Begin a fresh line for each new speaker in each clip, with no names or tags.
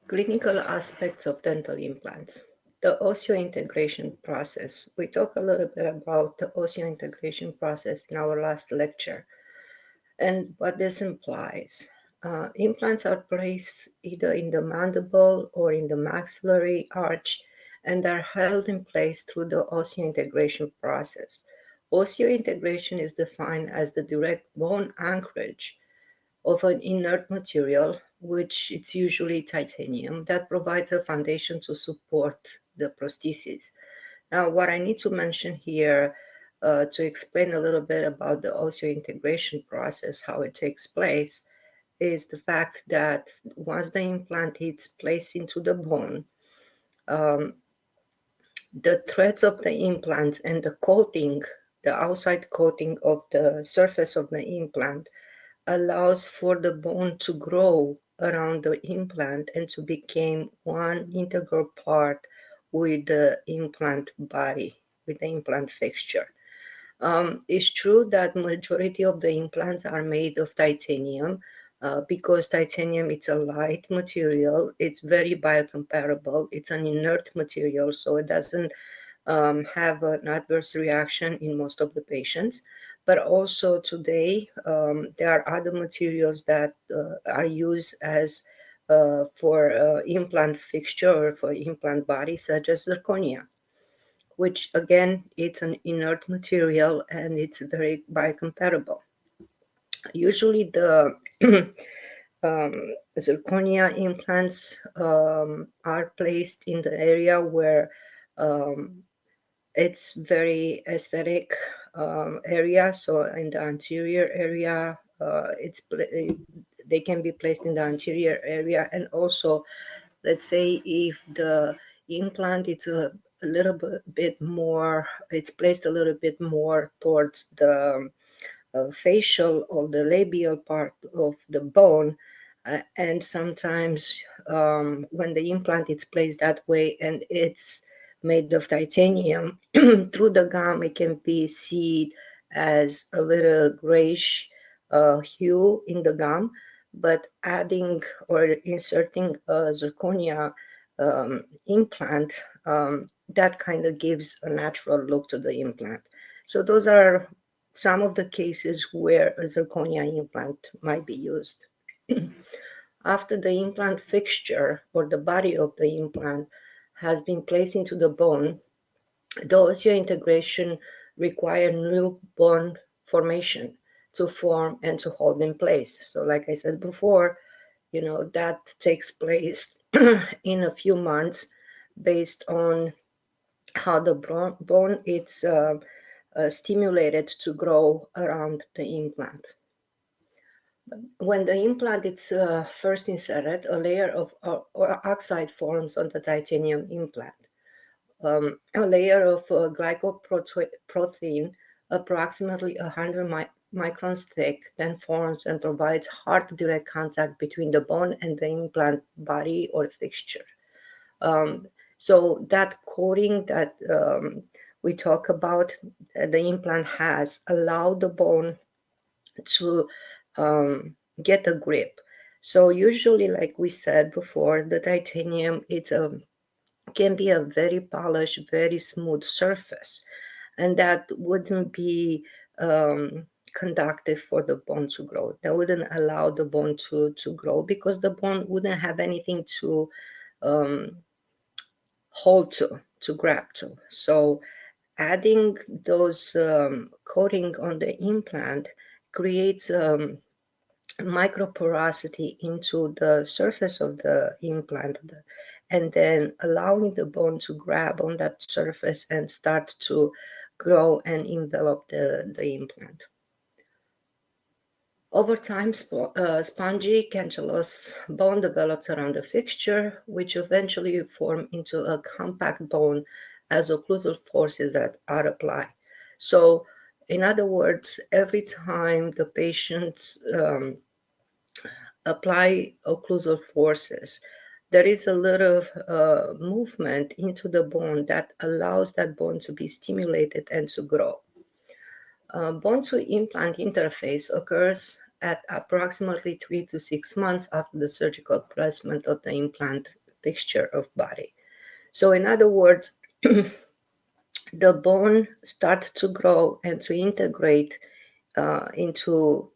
Clinical aspects of dental implants. The osseointegration process. We talked a little bit about the osseointegration process in our last lecture and what this implies. Implants are placed either in the mandible or in the maxillary arch and are held in place through the osseointegration process. Osseointegration is defined as the direct bone anchorage of an inert material, which it's usually titanium, that provides a foundation to support the prosthesis. Now, what I need to mention here to explain a little bit about the osseointegration process, how it takes place, is the fact that once the implant is placed into the bone, um, the threads of the implant and the coating, the outside coating of the surface of the implant, allows for the bone to grow around the implant and to become one integral part with the implant body, with the implant fixture. It's true that majority of the implants are made of titanium because titanium is a light material. It's very biocompatible. It's an inert material, so it doesn't have an adverse reaction in most of the patients. But also today, there are other materials that are used as for implant fixture or for implant body, such as zirconia, which again, it's an inert material and it's very biocompatible. Usually the zirconia implants are placed in the area where it's very aesthetic area. So in the anterior area, they can be placed in the anterior area. And also, let's say if the implant is a little bit more, it's placed a little bit more towards the facial or the labial part of the bone. And sometimes when the implant is placed that way and it's made of titanium, through the gum it can be seen as a little grayish hue in the gum, but adding or inserting a zirconia implant, that kind of gives a natural look to the implant. So those are some of the cases where a zirconia implant might be used. After the implant fixture or the body of the implant has been placed into the bone, the osseointegration requires new bone formation to form and to hold in place. So like I said before, that takes place in a few months based on how the bone is stimulated to grow around the implant. When the implant is first inserted, a layer of oxide forms on the titanium implant. A layer of glycoprotein, approximately 100 microns thick, then forms and provides hard direct contact between the bone and the implant body or fixture. So that coating that we talk about, the implant has allowed the bone to get a grip. So usually, like we said before, the titanium can be a very polished, very smooth surface, and that wouldn't be conducive for the bone to grow. That wouldn't allow the bone to grow because the bone wouldn't have anything to hold to grab to. So adding those coating on the implant creates microporosity into the surface of the implant and then allowing the bone to grab on that surface and start to grow and envelop the implant. Over time, spongy cancellous bone develops around the fixture, which eventually form into a compact bone as occlusal forces are applied. So, in other words, every time the patients apply occlusal forces, there is a little movement into the bone that allows that bone to be stimulated and to grow. Bone to implant interface occurs at approximately 3 to 6 months after the surgical placement of the implant fixture of body. So in other words, the bone starts to grow and to integrate to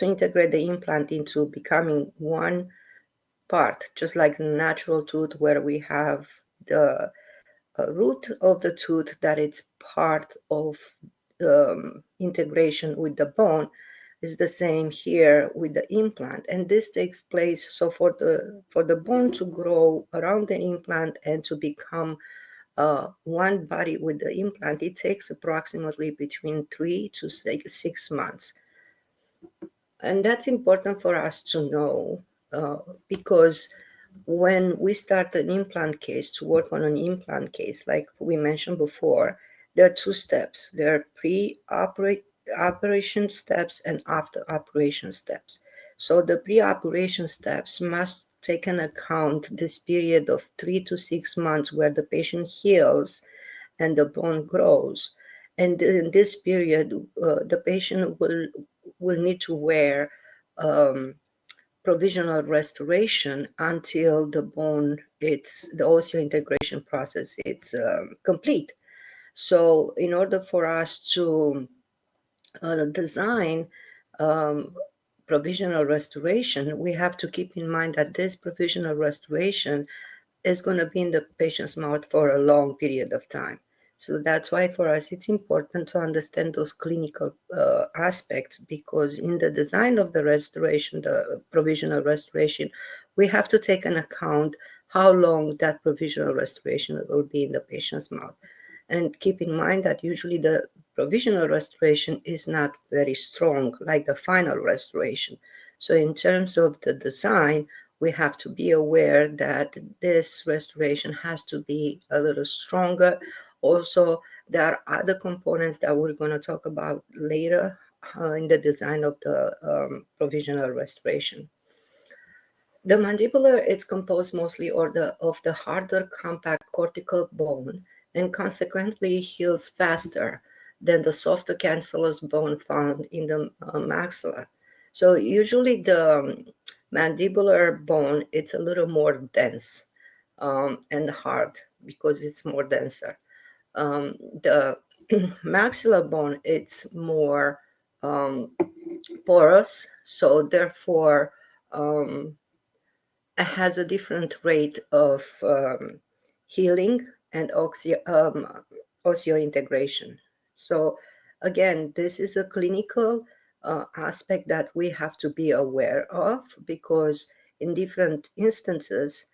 integrate the implant into becoming one part, just like the natural tooth where we have the root of the tooth that it's part of integration with the bone. Is the same here with the implant, and this takes place so for the bone to grow around the implant and to become one body with the implant, it takes approximately between 3 to 6 months. And that's important for us to know because when we start an implant case, to work on an implant case, like we mentioned before, there are two steps. There are pre-operation steps and after-operation steps. So the pre-operation steps must take into account this period of 3 to 6 months where the patient heals and the bone grows. And in this period, the patient will need to wear provisional restoration until the bone, the osseointegration process, it's complete. So in order for us to design provisional restoration, we have to keep in mind that this provisional restoration is going to be in the patient's mouth for a long period of time. So that's why for us it's important to understand those clinical aspects, because in the design of the restoration, the provisional restoration, we have to take into account how long that provisional restoration will be in the patient's mouth. And keep in mind that usually the provisional restoration is not very strong like the final restoration. So in terms of the design, we have to be aware that this restoration has to be a little stronger. Also, there are other components that we're going to talk about later in the design of the provisional restoration. The mandibular is composed mostly of the harder compact cortical bone and consequently heals faster than the softer cancellous bone found in the maxilla. So usually the mandibular bone, it's a little more dense and hard because it's more denser. The maxilla bone, it's more porous, so therefore has a different rate of healing and osseointegration. So again, this is a clinical aspect that we have to be aware of, because in different instances,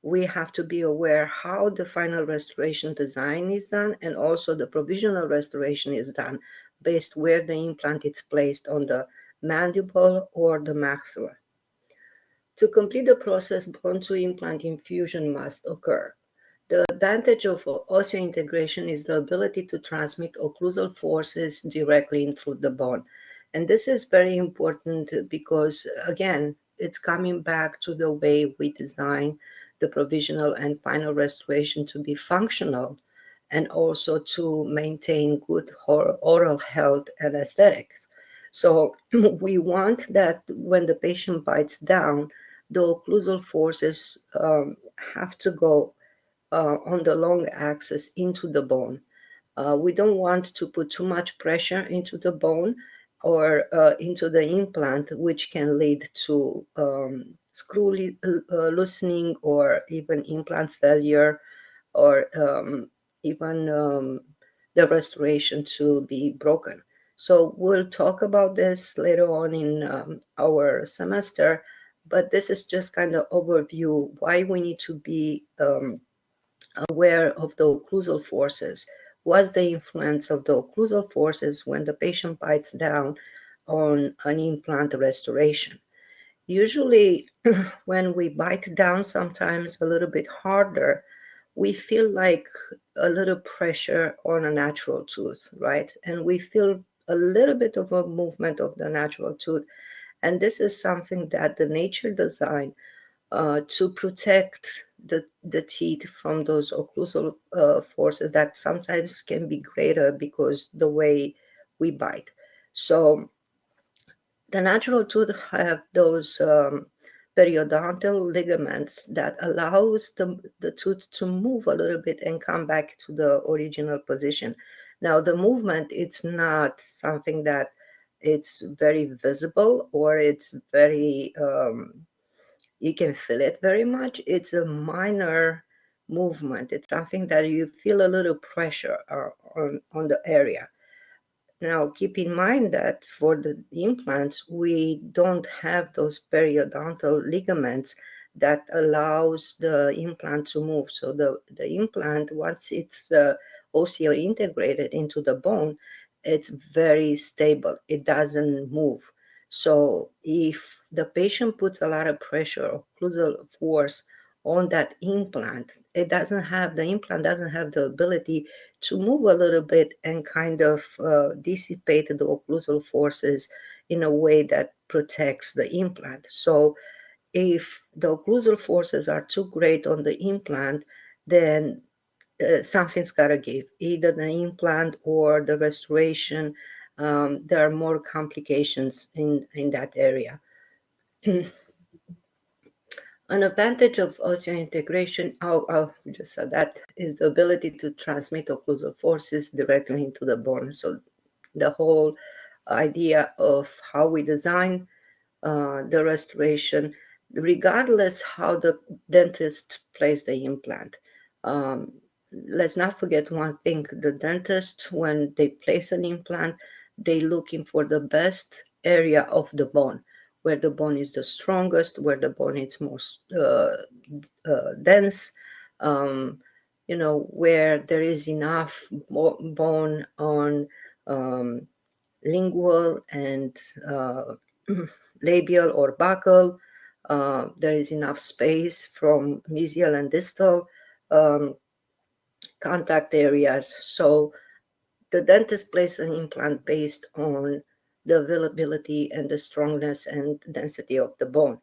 we have to be aware how the final restoration design is done, and also the provisional restoration is done based where the implant is placed on the mandible or the maxilla. To complete the process, bone-to-implant infusion must occur. The advantage of osseointegration is the ability to transmit occlusal forces directly in through the bone. And this is very important because, again, it's coming back to the way we design the provisional and final restoration to be functional and also to maintain good oral health and aesthetics. So we want that when the patient bites down, the occlusal forces have to go on the long axis into the bone. We don't want to put too much pressure into the bone or into the implant, which can lead to screw loosening or even implant failure, or even the restoration to be broken. So we'll talk about this later on in our semester, but this is just kind of overview why we need to be aware of the occlusal forces. What's the influence of the occlusal forces when the patient bites down on an implant restoration? Usually, when we bite down sometimes a little bit harder, we feel like a little pressure on a natural tooth, right? And we feel a little bit of a movement of the natural tooth. And this is something that the nature design to protect the teeth from those occlusal forces that sometimes can be greater because the way we bite. So The natural tooth have those periodontal ligaments that allows the tooth to move a little bit and come back to the original position. Now, the movement, it's not something that it's very visible or it's very, you can feel it very much. It's a minor movement. It's something that you feel a little pressure on the area. Now, keep in mind that for the implants, we don't have those periodontal ligaments that allows the implant to move. So the implant, once it's osseointegrated into the bone, it's very stable. It doesn't move. So if the patient puts a lot of pressure or occlusal force on that implant, the implant doesn't have the ability to move a little bit and kind of dissipate the occlusal forces in a way that protects the implant. So if the occlusal forces are too great on the implant, then something's got to give, either the implant or the restoration. There are more complications in that area. An advantage of osseointegration, just said that, is the ability to transmit occlusal forces directly into the bone. So the whole idea of how we design the restoration, regardless how the dentist places the implant. Um, let's not forget one thing. The dentist, when they place an implant, they looking for the best area of the bone, where the bone is the strongest, where the bone is most dense, um, where there is enough bone on um, lingual and labial or buccal. There is enough space from mesial and distal um, contact areas. So the dentist places an implant based on the availability and the strongness and density of the bone.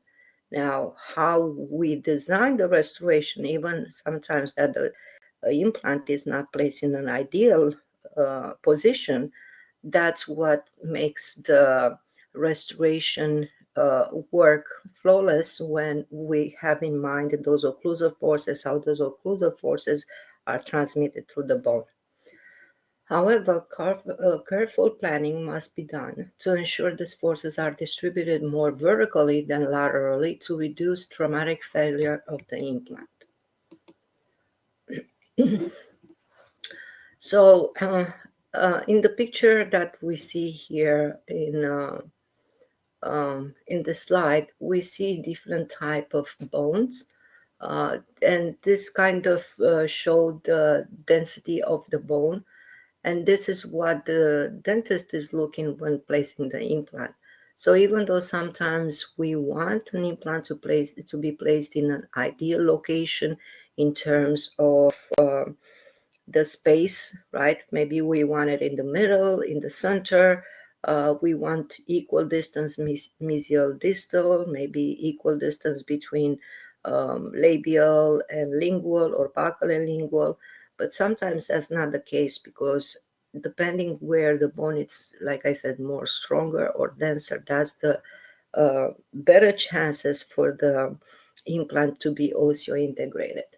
Now, how we design the restoration, even sometimes that the implant is not placed in an ideal position, that's what makes the restoration work flawless when we have in mind those occlusal forces, how those occlusal forces are transmitted through the bone. However, careful planning must be done to ensure these forces are distributed more vertically than laterally to reduce traumatic failure of the implant. So in the picture that we see here in the slide, we see different type of bones. And this kind of showed the density of the bone. And this is what the dentist is looking when placing the implant. So even though sometimes we want an implant to be placed in an ideal location in terms of the space, right? Maybe we want it in the middle, in the center. We want equal distance mesial distal, maybe equal distance between labial and lingual or buccal and lingual. But sometimes that's not the case because depending where the bone is, like I said, more stronger or denser, that's the better chances for the implant to be osseointegrated.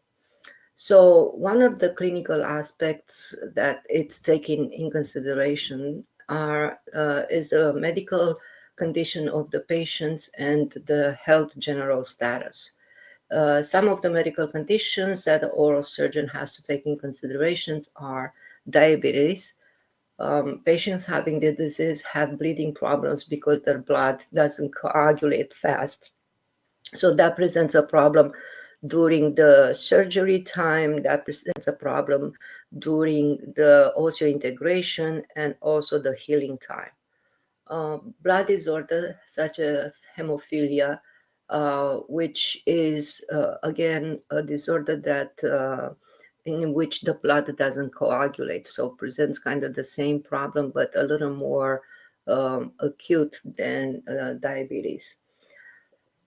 So one of the clinical aspects that it's taken in consideration is the medical condition of the patients and the health general status. Some of the medical conditions that the oral surgeon has to take in considerations are diabetes. Patients having the disease have breathing problems because their blood doesn't coagulate fast. So that presents a problem during the surgery time, that presents a problem during the osseointegration and also the healing time. Blood disorder such as hemophilia, which is again a disorder that in which the blood doesn't coagulate, so presents kind of the same problem but a little more acute than diabetes.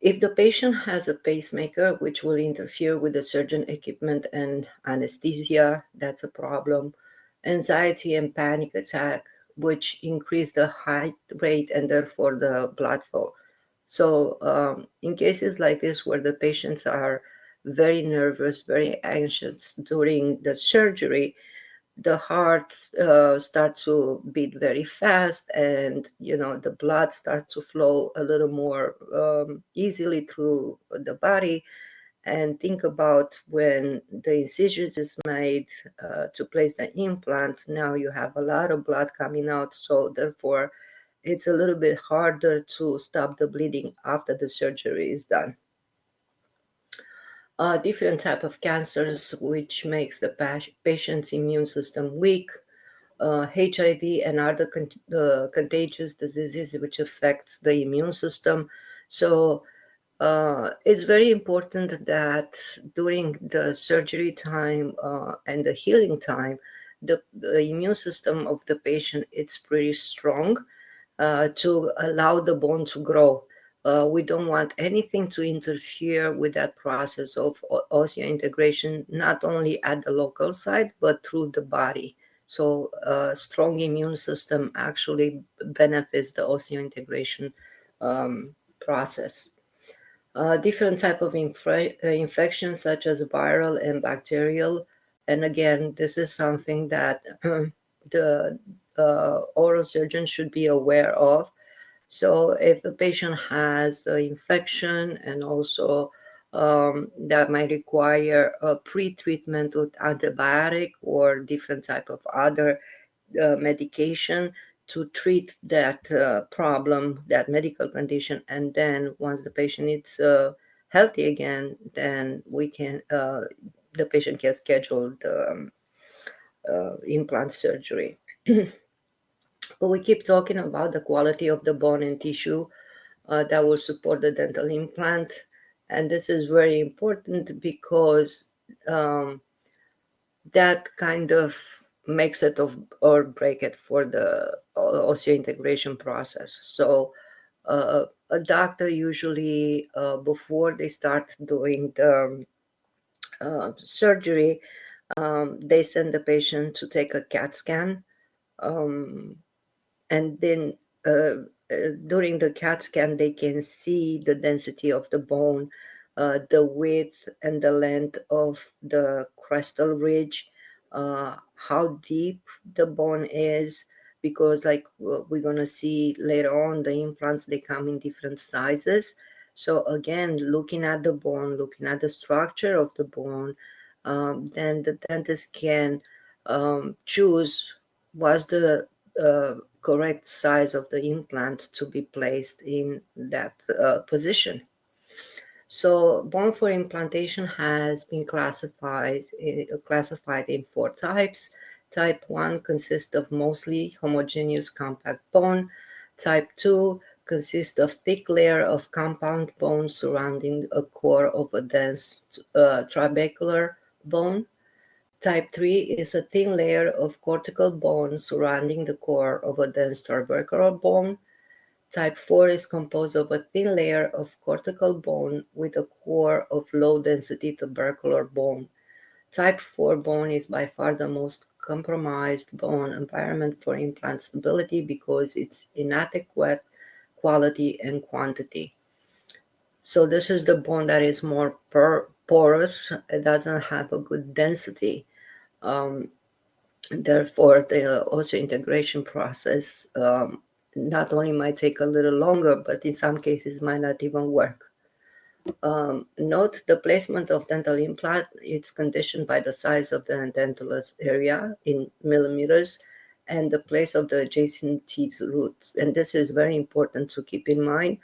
If the patient has a pacemaker, which will interfere with the surgeon equipment and anesthesia, that's a problem. Anxiety and panic attack which increase the heart rate and therefore the blood flow. So in cases like this where the patients are very nervous, very anxious during the surgery, the heart starts to beat very fast, and the blood starts to flow a little more easily through the body. And think about when the incision is made to place the implant. Now you have a lot of blood coming out, so therefore it's a little bit harder to stop the bleeding after the surgery is done. Different type of cancers, which makes the patient's immune system weak. HIV and other contagious diseases which affects the immune system. So it's very important that during the surgery time and the healing time, the immune system of the patient is pretty strong to allow the bone to grow. We don't want anything to interfere with that process of osseointegration, not only at the local site, but through the body. So a strong immune system actually benefits the osseointegration process. Different type of infections such as viral and bacterial. And again, this is something that the oral surgeon should be aware of. So if the patient has an infection and also that might require a pre-treatment with antibiotic or different type of other medication to treat that problem, that medical condition, and then once the patient is healthy again, then the patient can schedule the implant surgery. But we keep talking about the quality of the bone and tissue that will support the dental implant, and this is very important because that kind of makes it or break it for the osseointegration process. So a doctor usually, before they start doing the surgery, they send the patient to take a CAT scan. Um, and then during the CAT scan, they can see the density of the bone, the width and the length of the crestal ridge, how deep the bone is, because like we're going to see later on, the implants, they come in different sizes. So again, looking at the bone, looking at the structure of the bone, then the dentist can choose what's the correct size of the implant to be placed in that position. So bone for implantation has been classified in 4 types. Type 1 consists of mostly homogeneous compact bone. Type 2 consists of thick layer of compound bone surrounding a core of a dense trabecular bone. Type 3 is a thin layer of cortical bone surrounding the core of a dense trabecular bone. Type 4 is composed of a thin layer of cortical bone with a core of low-density tubercular bone. Type 4 bone is by far the most compromised bone environment for implant stability because it's inadequate quality and quantity. So this is the bone that is more porous. It doesn't have a good density. Therefore, the osseointegration process not only might take a little longer, but in some cases might not even work. Note the placement of dental implant. It's conditioned by the size of the dentalus area in millimeters and the place of the adjacent teeth roots. And this is very important to keep in mind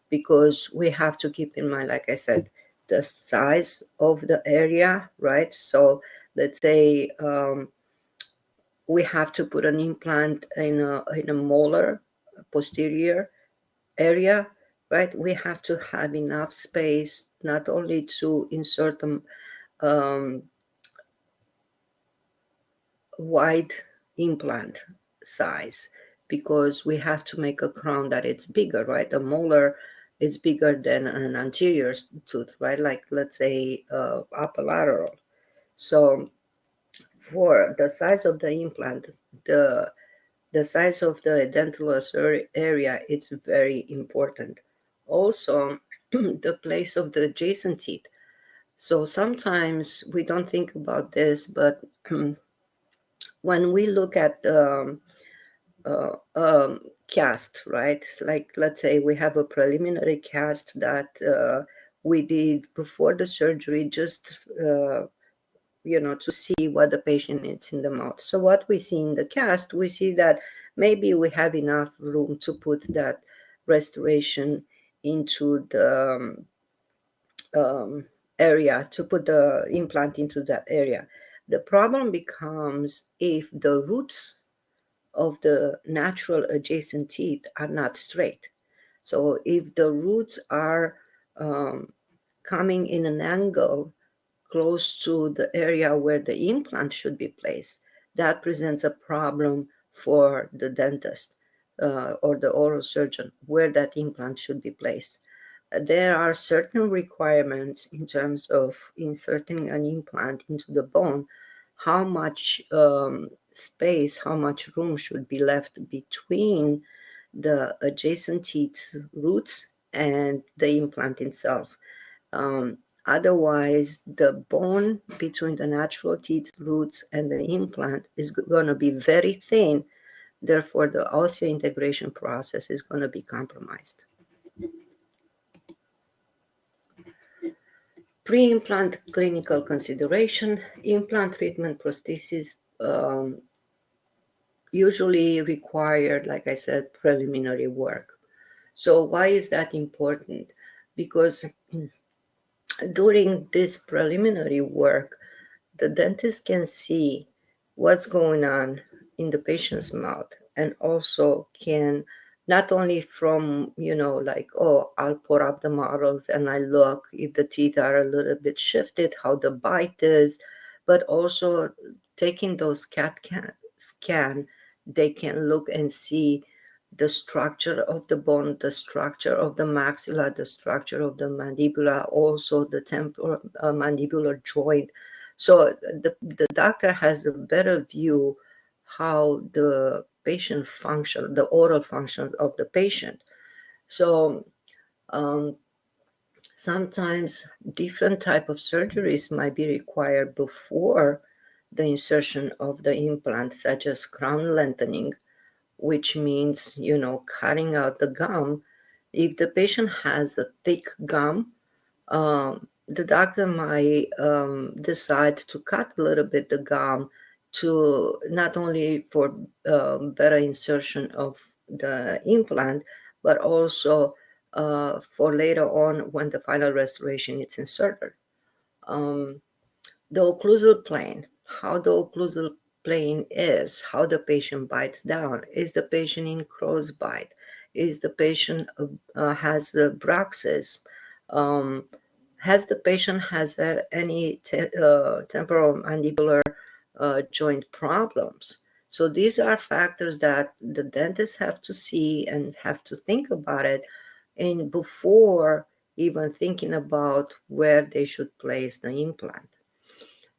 because we have to keep in mind, like I said, the size of the area, right? So let's say we have to put an implant in a molar posterior area, right? We have to have enough space not only to insert a wide implant size, because we have to make a crown that it's bigger, right? A molar is bigger than an anterior tooth, right? Like let's say apsilateral. So for the size of the implant, the the size of the dentulous area, it's very important. Also, the place of the adjacent teeth. So sometimes we don't think about this, but when we look at the cast, right? Like, let's say we have a preliminary cast that we did before the surgery, just to see what the patient needs in the mouth. So what we see in the cast, we see that maybe we have enough room to put that restoration into the area, to put the implant into that area. The problem becomes if the roots of the natural adjacent teeth are not straight. So if the roots are coming in an angle close to the area where the implant should be placed, that presents a problem for the dentist or the oral surgeon where that implant should be placed. There are certain requirements in terms of inserting an implant into the bone, how much space, how much room should be left between the adjacent teeth roots and the implant itself. Um, Otherwise, the bone between the natural teeth roots and the implant is going to be very thin. Therefore, the osseointegration process is going to be compromised. Pre-implant clinical consideration, implant treatment prosthesis usually require, like I said, preliminary work. So why is that important? Because during this preliminary work, the dentist can see what's going on in the patient's mouth and also can not only from, like, oh, I'll pour up the models and I look if the teeth are a little bit shifted, how the bite is, but also taking those CAT scan, they can look and see the structure of the bone, the structure of the maxilla, the structure of the mandibula, also the temporal mandibular joint. So the doctor has a better view how the patient function, the oral function of the patient. So sometimes different type of surgeries might be required before the insertion of the implant, such as crown lengthening, which means, cutting out the gum. If the patient has a thick gum, the doctor might decide to cut a little bit the gum to not only for better insertion of the implant, but also for later on when the final restoration is inserted. The occlusal plane, how the occlusal plane is, how the patient bites down. Is the patient in crow's bite? Is the patient has the bruxism? Has the patient has any temporal mandibular joint problems? So these are factors that the dentists have to see and have to think about it, and before even thinking about where they should place the implant.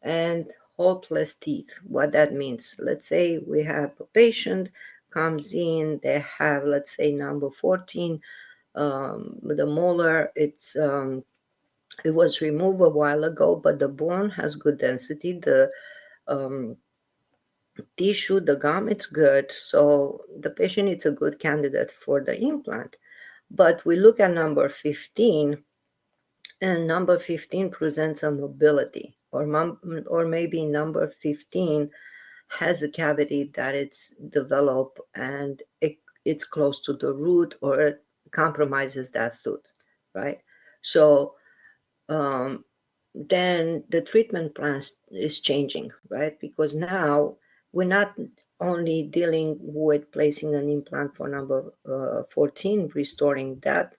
And hopeless teeth, what that means. Let's say we have a patient comes in, they have, let's say, number 14, the molar, it was removed a while ago, but the bone has good density. The tissue, the gum, it's good. So the patient is a good candidate for the implant. But we look at number 15, and number 15 presents a mobility, or maybe number 15 has a cavity that it's developed and it's close to the root, or it compromises that tooth, right? So then the treatment plan is changing, right? Because now we're not only dealing with placing an implant for number 14, restoring that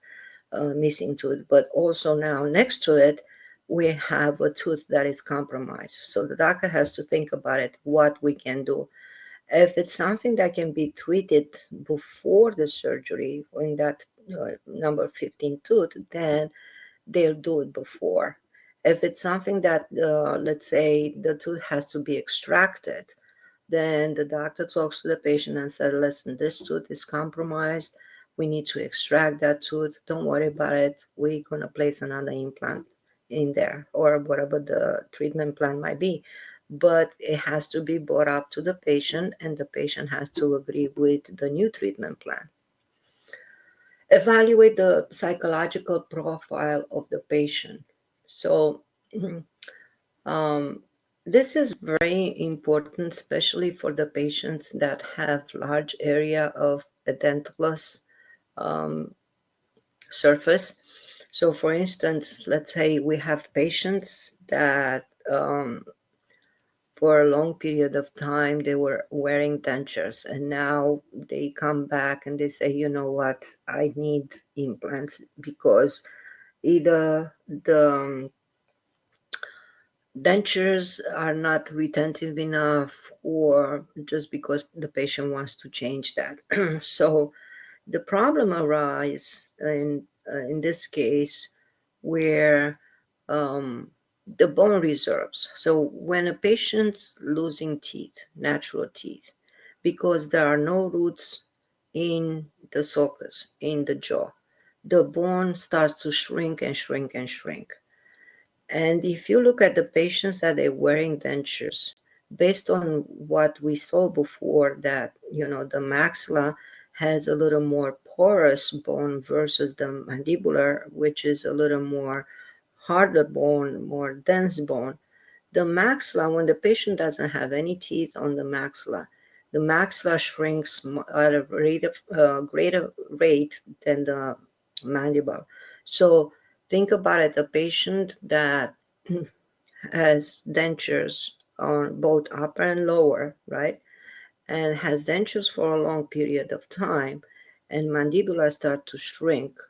missing tooth, but also now next to it, we have a tooth that is compromised. So the doctor has to think about it, what we can do. If it's something that can be treated before the surgery in that number 15 tooth, then they'll do it before. If it's something that, let's say, the tooth has to be extracted, Then the doctor talks to the patient and says, listen, this tooth is compromised. We need to extract that tooth. Don't worry about it. We're going to place another implant in there or whatever the treatment plan might be. But it has to be brought up to the patient, and the patient has to agree with the new treatment plan. Evaluate the psychological profile of the patient. So, this is very important, especially for the patients that have large area of edentulous surface. So, for instance, let's say we have patients that for a long period of time they were wearing dentures, and now they come back and they say, you know what, I need implants because either the dentures are not retentive enough or just because the patient wants to change that. So the problem arises in this case where the bone reserves. So when a patient's losing teeth, natural teeth, because there are no roots in the sulcus, in the jaw, the bone starts to shrink and shrink and shrink. And if you look at the patients that are wearing dentures, based on what we saw before, that the maxilla has a little more porous bone versus the mandibular, which is a little more harder bone, more dense bone. The maxilla, when the patient doesn't have any teeth on the maxilla shrinks at a greater rate than the mandible. So think about it, a patient that has dentures on both upper and lower, right? And has dentures for a long period of time, and mandibular start to shrink.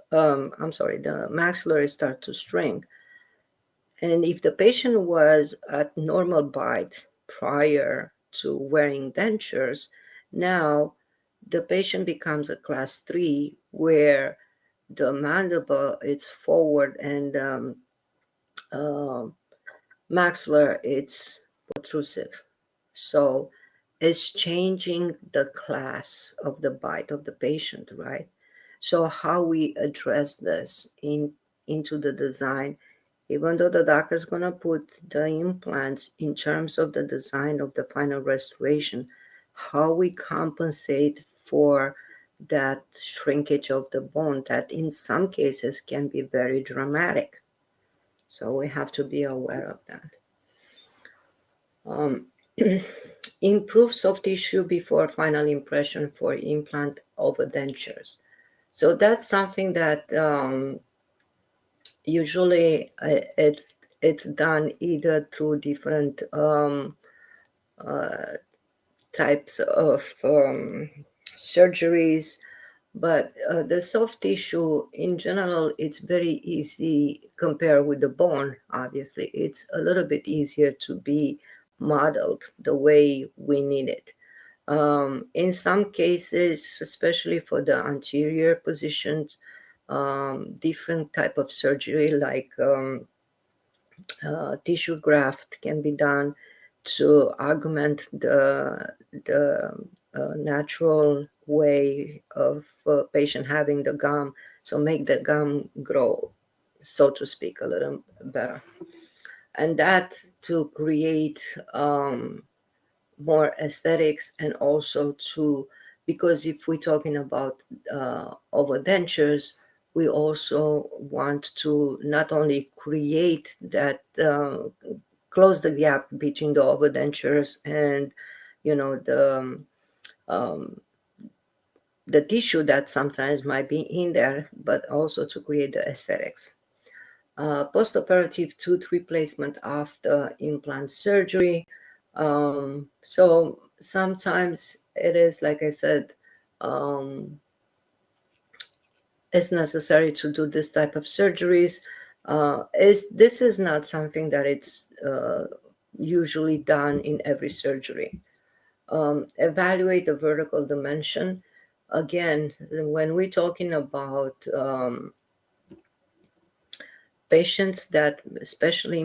The maxillary start to shrink. And if the patient was at normal bite prior to wearing dentures, now the patient becomes a class 3 where the mandible is forward and uh, maxillar it's protrusive. So it's changing the class of the bite of the patient, right? So how we address this into the design, even though the doctor is going to put the implants in terms of the design of the final restoration, how we compensate for that shrinkage of the bone that in some cases can be very dramatic. So we have to be aware of that. Improve soft tissue before final impression for implant over dentures. So that's something that usually it's done either through different types of surgeries, but the soft tissue in general, it's very easy compared with the bone. Obviously, it's a little bit easier to be modeled the way we need it. In some cases, especially for the anterior positions, different type of surgery like tissue graft can be done to augment the natural way of patient having the gum, so make the gum grow, so to speak, a little better. And that to create more aesthetics, and also to, because if we're talking about overdentures, we also want to not only create that, close the gap between the overdentures and um, the tissue that sometimes might be in there, but also to create the aesthetics. Postoperative tooth replacement after implant surgery. So sometimes it is, like I said, it's necessary to do this type of surgeries. This is not something that it's usually done in every surgery. Evaluate the vertical dimension. Again, when we're talking about patients that especially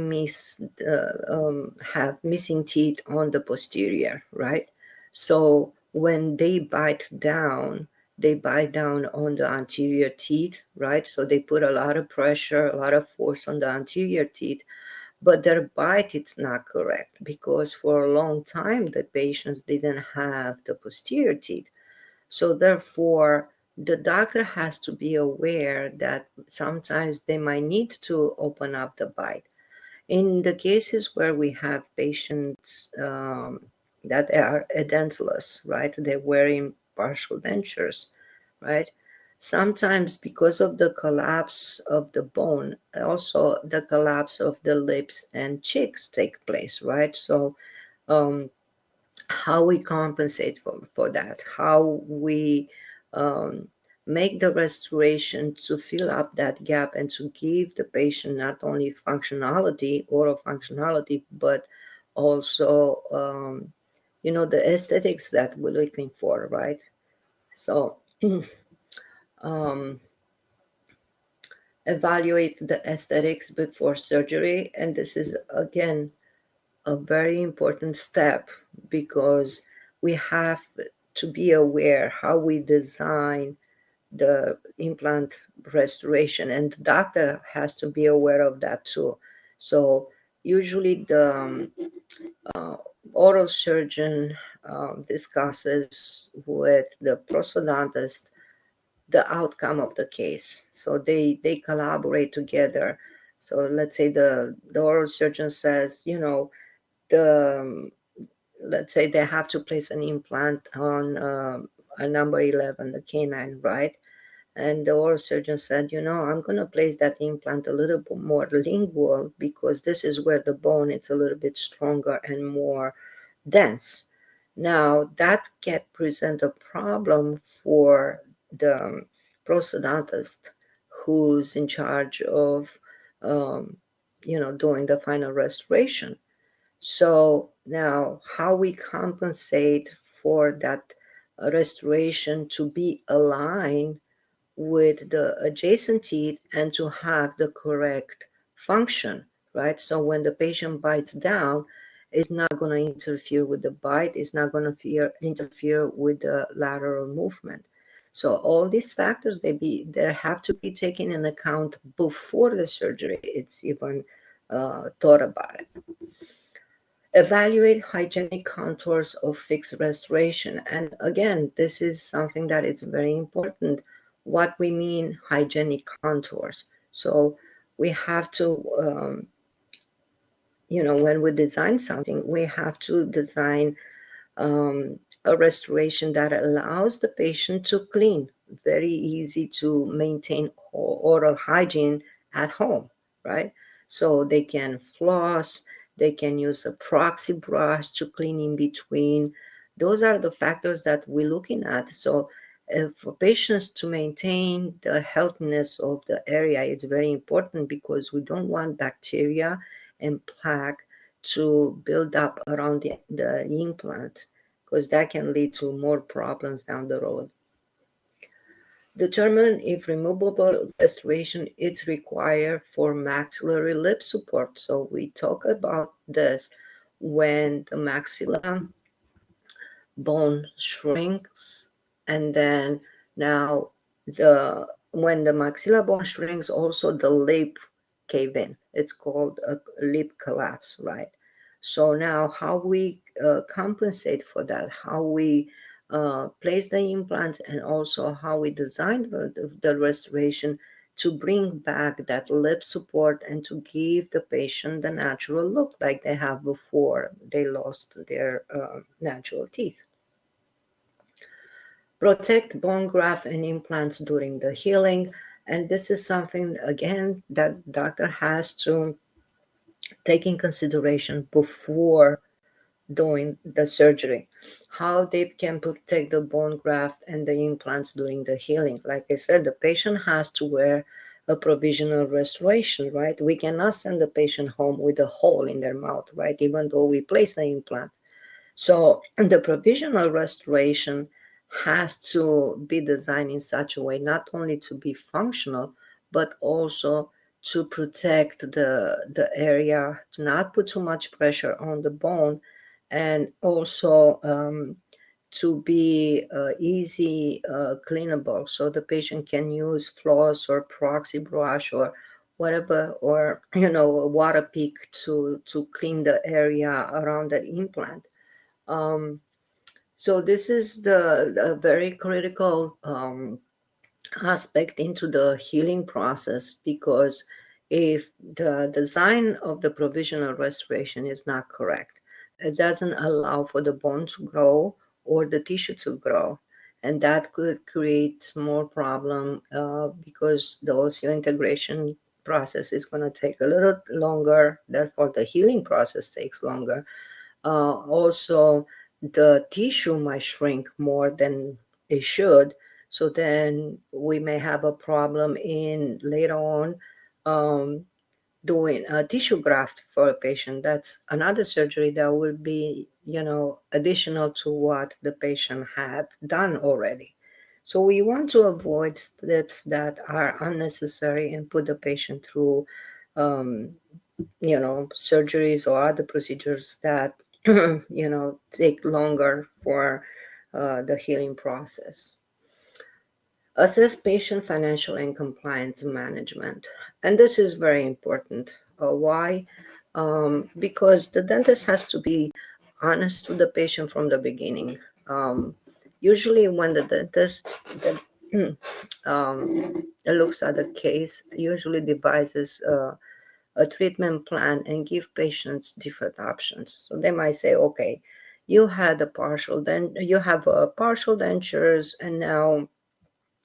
have missing teeth on the posterior, right? So when they bite down on the anterior teeth, right? So they put a lot of pressure, a lot of force on the anterior teeth, but their bite it's not correct because for a long time the patients didn't have the posterior teeth. So therefore, the doctor has to be aware that sometimes they might need to open up the bite. In the cases where we have patients that are edentless, right? They're wearing partial dentures, right? Sometimes because of the collapse of the bone, also the collapse of the lips and cheeks take place, right? So um, how we compensate for that, how we um, make the restoration to fill up that gap and to give the patient not only functionality, oral functionality, but also, the aesthetics that we're looking for, right? So, um, evaluate the aesthetics before surgery. And this is, again, a very important step because we have to be aware how we design the implant restoration, and the doctor has to be aware of that too. So usually the uh, oral surgeon discusses with the prosthodontist the outcome of the case. So they collaborate together. So let's say the oral surgeon says, the let's say they have to place an implant on a number 11, the canine, right? And the oral surgeon said, I'm going to place that implant a little bit more lingual because this is where the bone is a little bit stronger and more dense. Now, that can present a problem for the prosthodontist who's in charge of, um, doing the final restoration. So now how we compensate for that restoration to be aligned with the adjacent teeth and to have the correct function, right? So when the patient bites down, it's not going to interfere with the bite, it's not going to interfere with the lateral movement. So all these factors they have to be taken in account before the surgery it's even thought about it. Evaluate hygienic contours of fixed restoration. And again, this is something that is very important. What we mean hygienic contours. So we have to, when we design something, we have to design a restoration that allows the patient to clean. Very easy to maintain oral hygiene at home, right? So they can floss, they can use a proxy brush to clean in between. Those are the factors that we're looking at. So for patients to maintain the healthiness of the area, it's very important because we don't want bacteria and plaque to build up around the implant because that can lead to more problems down the road. Determine if removable restoration is required for maxillary lip support. So we talk about this when the maxilla bone shrinks, and then now the when the maxilla bone shrinks, also the lip cave in. It's called a lip collapse, right? So now how we compensate for that, how we place the implant, and also how we design the restoration to bring back that lip support and to give the patient the natural look like they have before they lost their natural teeth. Protect bone graft and implants during the healing. And this is something, again, that doctor has to take in consideration before doing the surgery. How they can protect the bone graft and the implants during the healing. Like I said, the patient has to wear a provisional restoration, right? We cannot send the patient home with a hole in their mouth, right? Even though we place the implant. So the provisional restoration has to be designed in such a way not only to be functional, but also to protect the area, to not put too much pressure on the bone, and also to be easy cleanable, so the patient can use floss or proxy brush or whatever, or a water pick to clean the area around the implant. So this is the very critical aspect into the healing process, because if the design of the provisional restoration is not correct, it doesn't allow for the bone to grow or the tissue to grow. And that could create more problem because the osseointegration process is going to take a little longer. Therefore, the healing process takes longer. Also, the tissue might shrink more than it should. So then we may have a problem in later on doing a tissue graft for a patient. That's another surgery that will be, additional to what the patient had done already. So we want to avoid steps that are unnecessary and put the patient through um, surgeries or other procedures that, take longer for the healing process. Assess patient financial and compliance management. And this is very important. Why? Because the dentist has to be honest to the patient from the beginning. Usually when the dentist looks at the case, usually devises a treatment plan and give patients different options. So they might say, okay, you had a partial, then you have a partial dentures, and now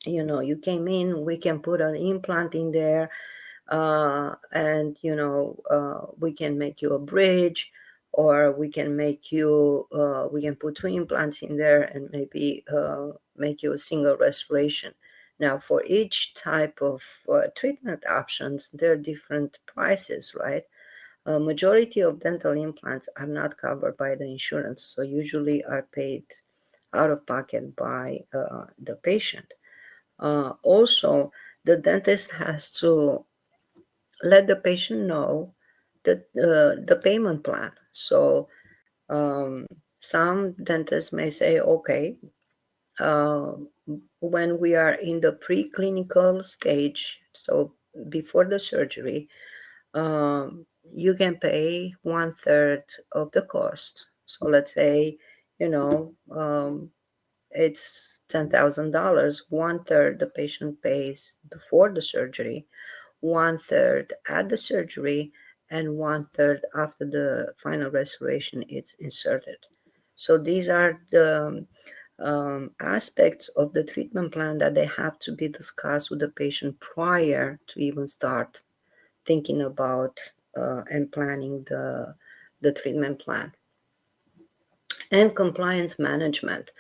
you came in, we can put an implant in there, and we can make you a bridge, or we can make you we can put two implants in there and maybe make you a single restoration. Now for each type of treatment options, there are different prices, right? A majority of dental implants are not covered by the insurance, so usually are paid out of pocket by the patient. Also, the dentist has to let the patient know that the payment plan. So um, some dentists may say, okay, uh, when we are in the preclinical stage, so before the surgery, you can pay 1/3 of the cost. So let's say, it's $10,000. 1/3 the patient pays before the surgery, 1/3 at the surgery, and 1/3 after the final restoration is inserted. So these are the aspects of the treatment plan that they have to be discussed with the patient prior to even start thinking about and planning the treatment plan. And compliance management.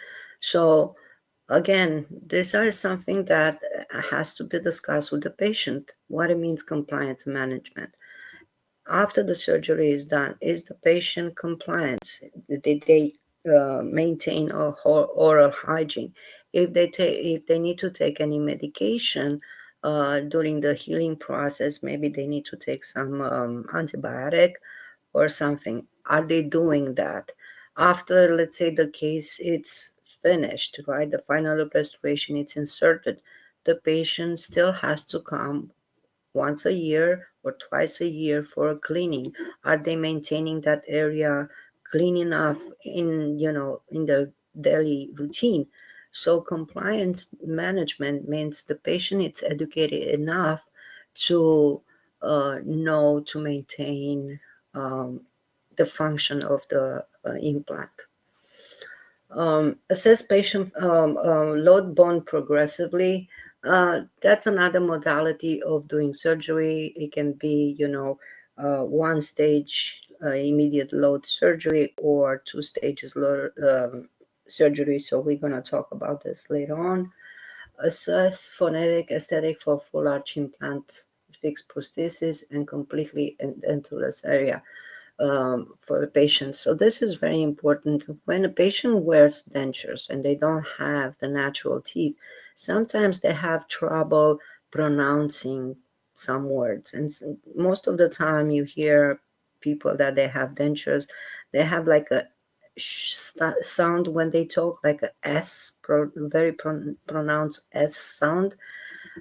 So again, these are something that has to be discussed with the patient, what it means compliance management. After the surgery is done, is the patient compliant? Did they maintain a oral hygiene? If they need to take any medication during the healing process, maybe they need to take some antibiotic or something. Are they doing that? After, let's say, the case it's finished, right? The final restoration it's inserted. The patient still has to come once a year or twice a year for a cleaning. Are they maintaining that area clean enough in the daily routine? So compliance management means the patient is educated enough to know to maintain the function of the implant. Assess patient load bone progressively. That's another modality of doing surgery. It can be, one stage immediate load surgery or two stages load surgery. So we're going to talk about this later on. Assess phonetic aesthetic for full arch implant, fixed prosthesis, and completely edentulous area for the patient. So this is very important. When a patient wears dentures and they don't have the natural teeth, sometimes they have trouble pronouncing some words. And most of the time you hear people that they have dentures, they have like a sound when they talk, like a S, very pronounced S sound.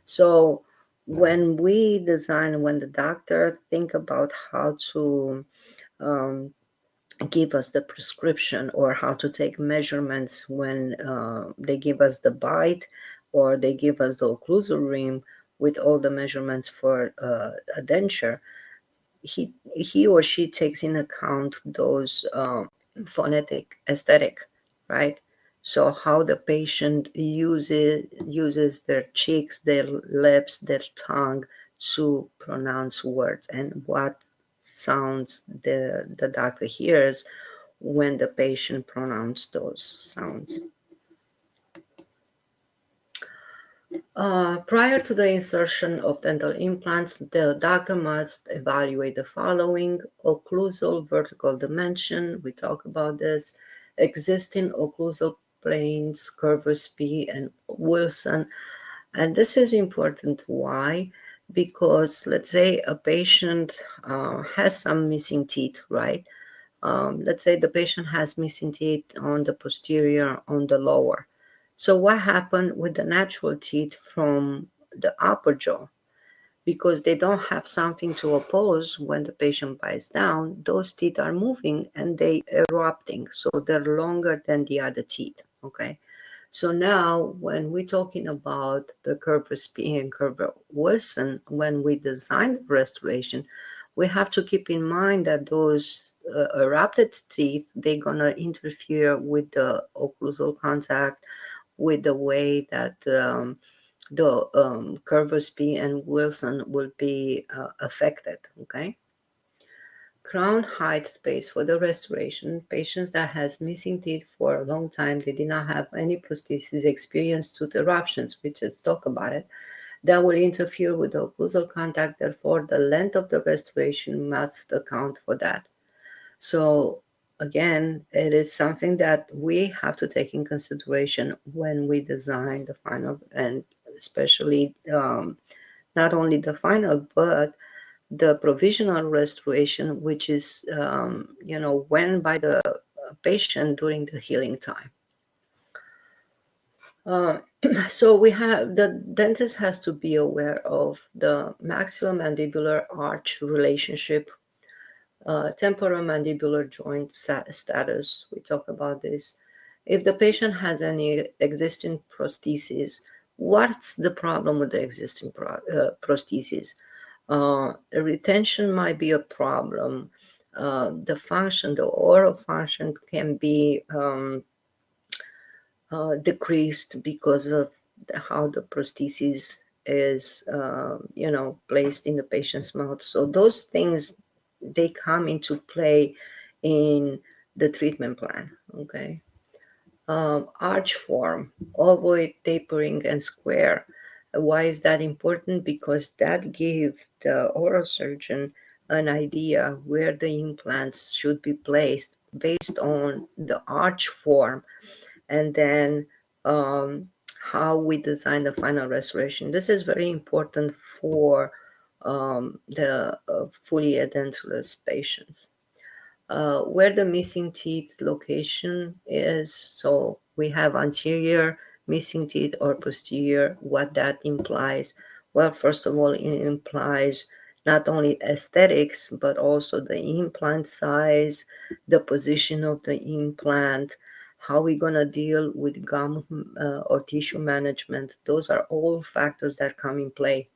So when we design, when the doctor think about how to um, give us the prescription or how to take measurements when they give us the bite or they give us the occlusal rim with all the measurements for a denture, he or she takes in account those phonetic aesthetic, right? So how the patient uses their cheeks, their lips, their tongue to pronounce words, and what sounds the doctor hears when the patient pronounces those sounds. Prior to the insertion of dental implants, the doctor must evaluate the following: occlusal vertical dimension, we talk about this, existing occlusal planes, curves P and Wilson. And this is important. Why? Because let's say a patient has some missing teeth, right? Let's say the patient has missing teeth on the posterior, on the lower. So what happened with the natural teeth from the upper jaw? Because they don't have something to oppose when the patient bites down, those teeth are moving and they erupting. So they're longer than the other teeth, okay? So now when we're talking about the curve P and curve Wilson, when we design the restoration, we have to keep in mind that those erupted teeth, they're gonna interfere with the occlusal contact, with the way that the curve P and Wilson will be affected, okay? Crown height space for the restoration. Patients that has missing teeth for a long time, they did not have any prosthesis, experience tooth eruptions, we just talk about it, that will interfere with the occlusal contact. Therefore, the length of the restoration must account for that. So again, it is something that we have to take in consideration when we design the final, and especially not only the final, but the provisional restoration, which is, when by the patient during the healing time. Uh, so we have, the dentist has to be aware of the maxillomandibular arch relationship, temporomandibular joint status. We talk about this. If the patient has any existing prosthesis, what's the problem with the existing prosthesis? Retention might be a problem. The function, the oral function can be decreased because of how the prosthesis is, placed in the patient's mouth. So those things, they come into play in the treatment plan, okay? Arch form, ovoid, tapering, and square. Why is that important? Because that gives the oral surgeon an idea where the implants should be placed based on the arch form, and then how we design the final restoration. This is very important for the fully edentulous patients. Where the missing teeth location is, so we have anterior missing teeth or posterior. What that implies? Well, first of all, it implies not only aesthetics, but also the implant size, the position of the implant, how we're going to deal with gum or tissue management. Those are all factors that come in play.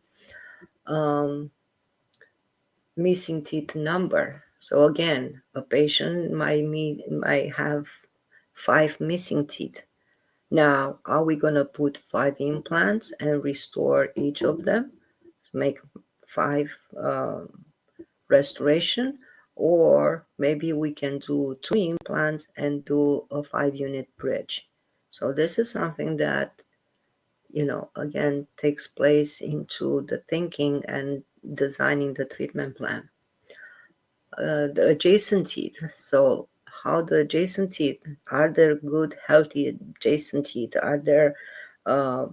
Missing teeth number. So again, a patient might have 5 missing teeth. Now, are we going to put 5 implants and restore each of them, make 5 restoration, or maybe we can do 2 implants and do a 5-unit bridge? So this is something that, again, takes place into the thinking and designing the treatment plan. The adjacent teeth. So how the adjacent teeth, are there good, healthy adjacent teeth? Are there, the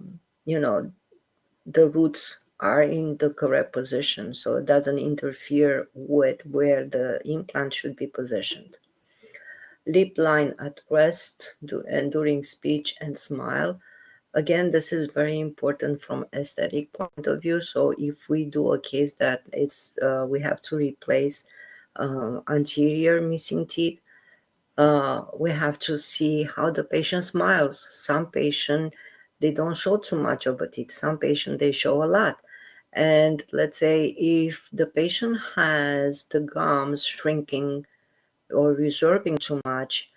roots are in the correct position, so it doesn't interfere with where the implant should be positioned. Lip line at rest and during speech and smile. Again, this is very important from aesthetic point of view. So if we do a case that we have to replace anterior missing teeth, we have to see how the patient smiles. Some patient, they don't show too much of a teeth. Some patient, they show a lot. And let's say if the patient has the gums shrinking or resorbing too much,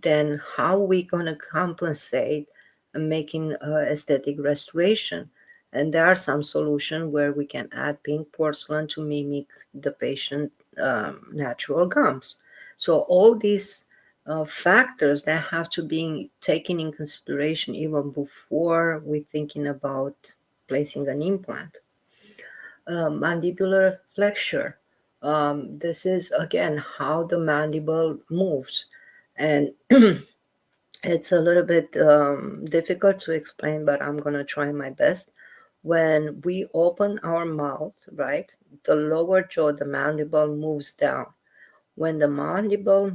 then how are we going to compensate and making aesthetic restoration? And there are some solutions where we can add pink porcelain to mimic the patient natural gums. So all these factors that have to be taken in consideration even before we're thinking about placing an implant. Mandibular flexure. This is again how the mandible moves, and it's a little bit difficult to explain, but I'm gonna try my best. When we open our mouth, right, the lower jaw, the mandible moves down. When the mandible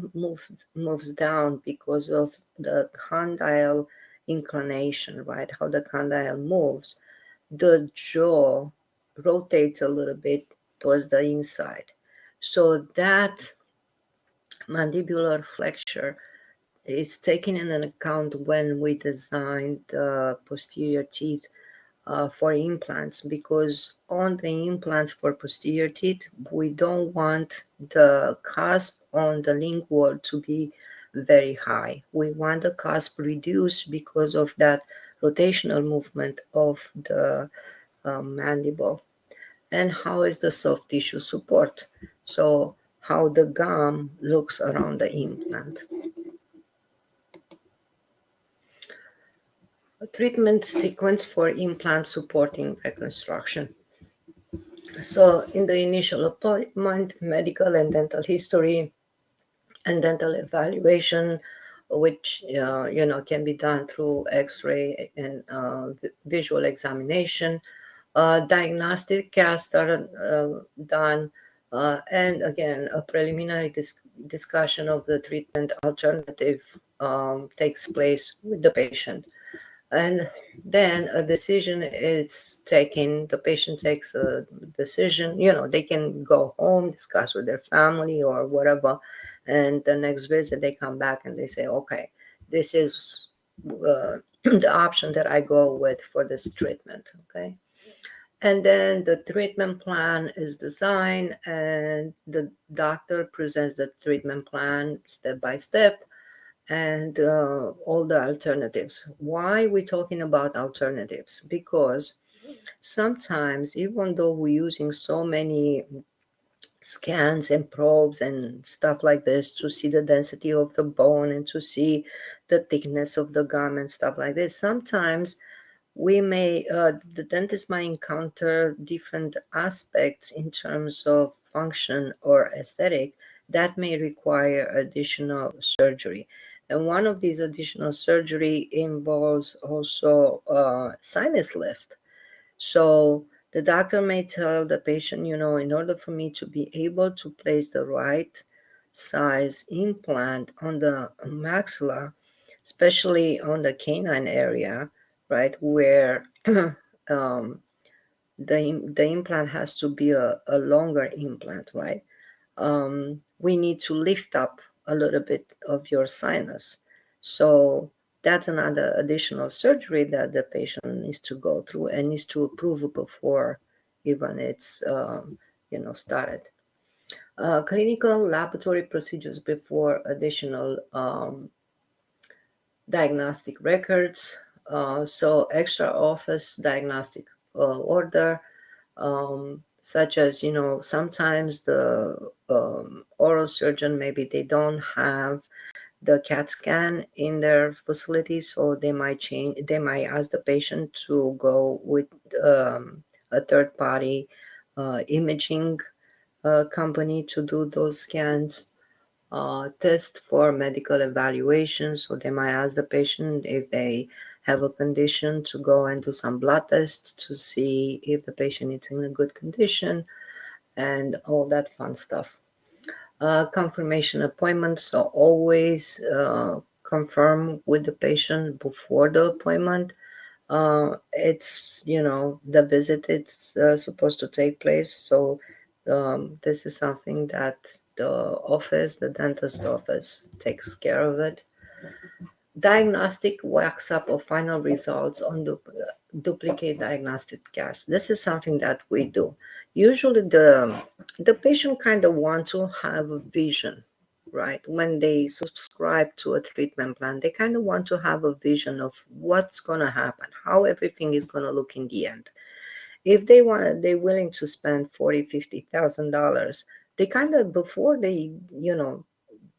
moves down because of the condyle inclination, right, how the condyle moves, the jaw rotates a little bit towards the inside. So that mandibular flexure is taken in account when we design the posterior teeth for implants, because on the implants for posterior teeth, we don't want the cusp on the lingual to be very high. We want the cusp reduced because of that rotational movement of the mandible. And how is the soft tissue support? So how the gum looks around the implant. A treatment sequence for implant supporting reconstruction. So in the initial appointment, medical and dental history and dental evaluation, which can be done through X-ray and visual examination. Diagnostic casts are done, and again, a preliminary discussion of the treatment alternative takes place with the patient. And then a decision is taken, the patient takes a decision, they can go home, discuss with their family or whatever, and the next visit they come back and they say, okay, this is the option that I go with for this treatment, okay? And then the treatment plan is designed and the doctor presents the treatment plan step by step and all the alternatives. Why are we talking about alternatives? Because sometimes, even though we're using so many scans and probes and stuff like this to see the density of the bone and to see the thickness of the gum and stuff like this, sometimes the dentist might encounter different aspects in terms of function or aesthetic that may require additional surgery. And one of these additional surgery involves also sinus lift. So the doctor may tell the patient, in order for me to be able to place the right size implant on the maxilla, especially on the canine area, right, where the implant has to be a longer implant, right? We need to lift up a little bit of your sinus. So that's another additional surgery that the patient needs to go through and needs to approve before even it's started. Clinical laboratory procedures before additional diagnostic records. So extra office diagnostic order, such as, sometimes the oral surgeon, maybe they don't have the CAT scan in their facility, so they might ask the patient to go with a third party imaging company to do those scans. Test for medical evaluation. So they might ask the patient if they have a condition, to go and do some blood tests to see if the patient is in a good condition and all that fun stuff. Confirmation appointments, so always confirm with the patient before the appointment. It's, the visit, it's supposed to take place. So this is something that the dentist office takes care of it. Diagnostic wax up of final results on duplicate diagnostic tests. This is something that we do. Usually the patient kind of want to have a vision, right? When they subscribe to a treatment plan, they kind of want to have a vision of what's going to happen, how everything is going to look in the end. If they're willing to spend $40,000, $50,000, they kind of, before they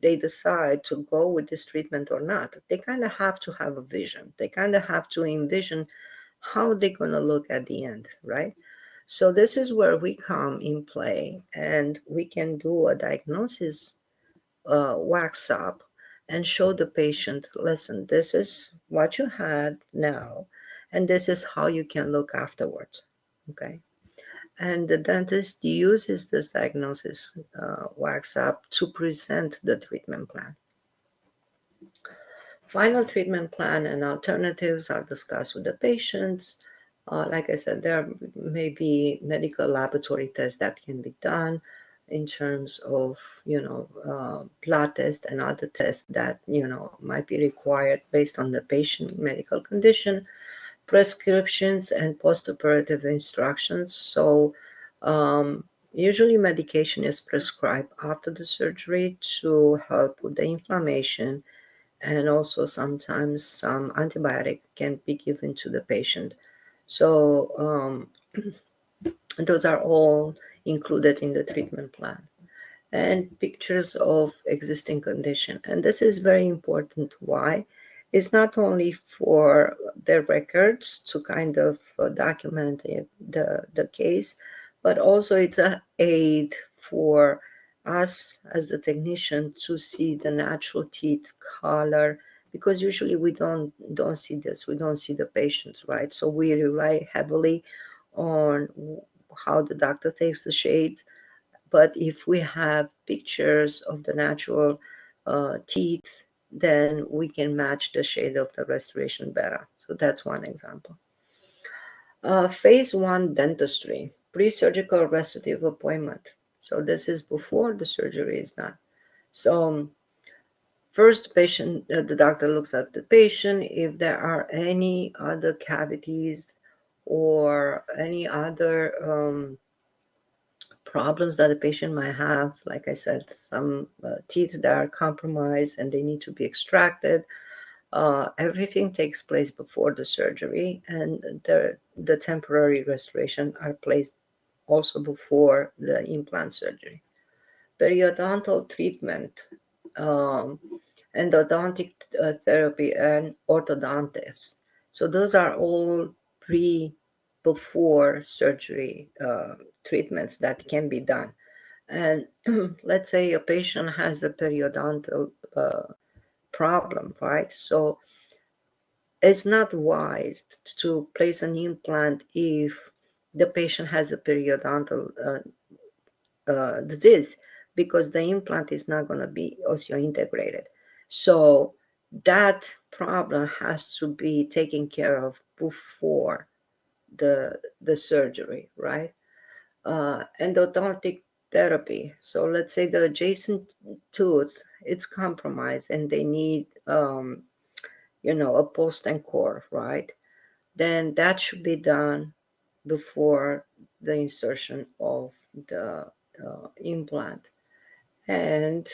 decide to go with this treatment or not, they kind of have to have a vision. They kind of have to envision how they're going to look at the end, right? So this is where we come in play, and we can do a diagnosis wax up and show the patient, listen, this is what you had now, and this is how you can look afterwards, okay? And the dentist uses this diagnosis wax up to present the treatment plan. Final treatment plan and alternatives are discussed with the patients. Like I said, there may be medical laboratory tests that can be done in terms of, blood tests and other tests that, might be required based on the patient medical condition, prescriptions and postoperative instructions. So usually medication is prescribed after the surgery to help with the inflammation, and also sometimes some antibiotic can be given to the patient. So those are all included in the treatment plan. And pictures of existing condition. And this is very important. Why? It's not only for the records to kind of document the case, but also it's an aid for us as a technician to see the natural teeth color, because usually we don't see this. We don't see the patients, right? So we rely heavily on how the doctor takes the shades. But if we have pictures of the natural teeth, then we can match the shade of the restoration better. So that's one example. Phase 1 dentistry, pre-surgical restorative appointment. So this is before the surgery is done. So first, the doctor looks at the patient. If there are any other cavities or any other problems that the patient might have, like I said, some teeth that are compromised and they need to be extracted. Everything takes place before the surgery, and the temporary restoration are placed also before the implant surgery. Periodontal treatment, endodontic therapy, and orthodontics. So those are all before surgery treatments that can be done. And let's say a patient has a periodontal problem, right? So it's not wise to place an implant if the patient has a periodontal disease, because the implant is not going to be osseointegrated. So that problem has to be taken care of before the surgery, right? Endodontic therapy. So let's say the adjacent tooth it's compromised and they need a post and core, right? Then that should be done before the insertion of the implant. And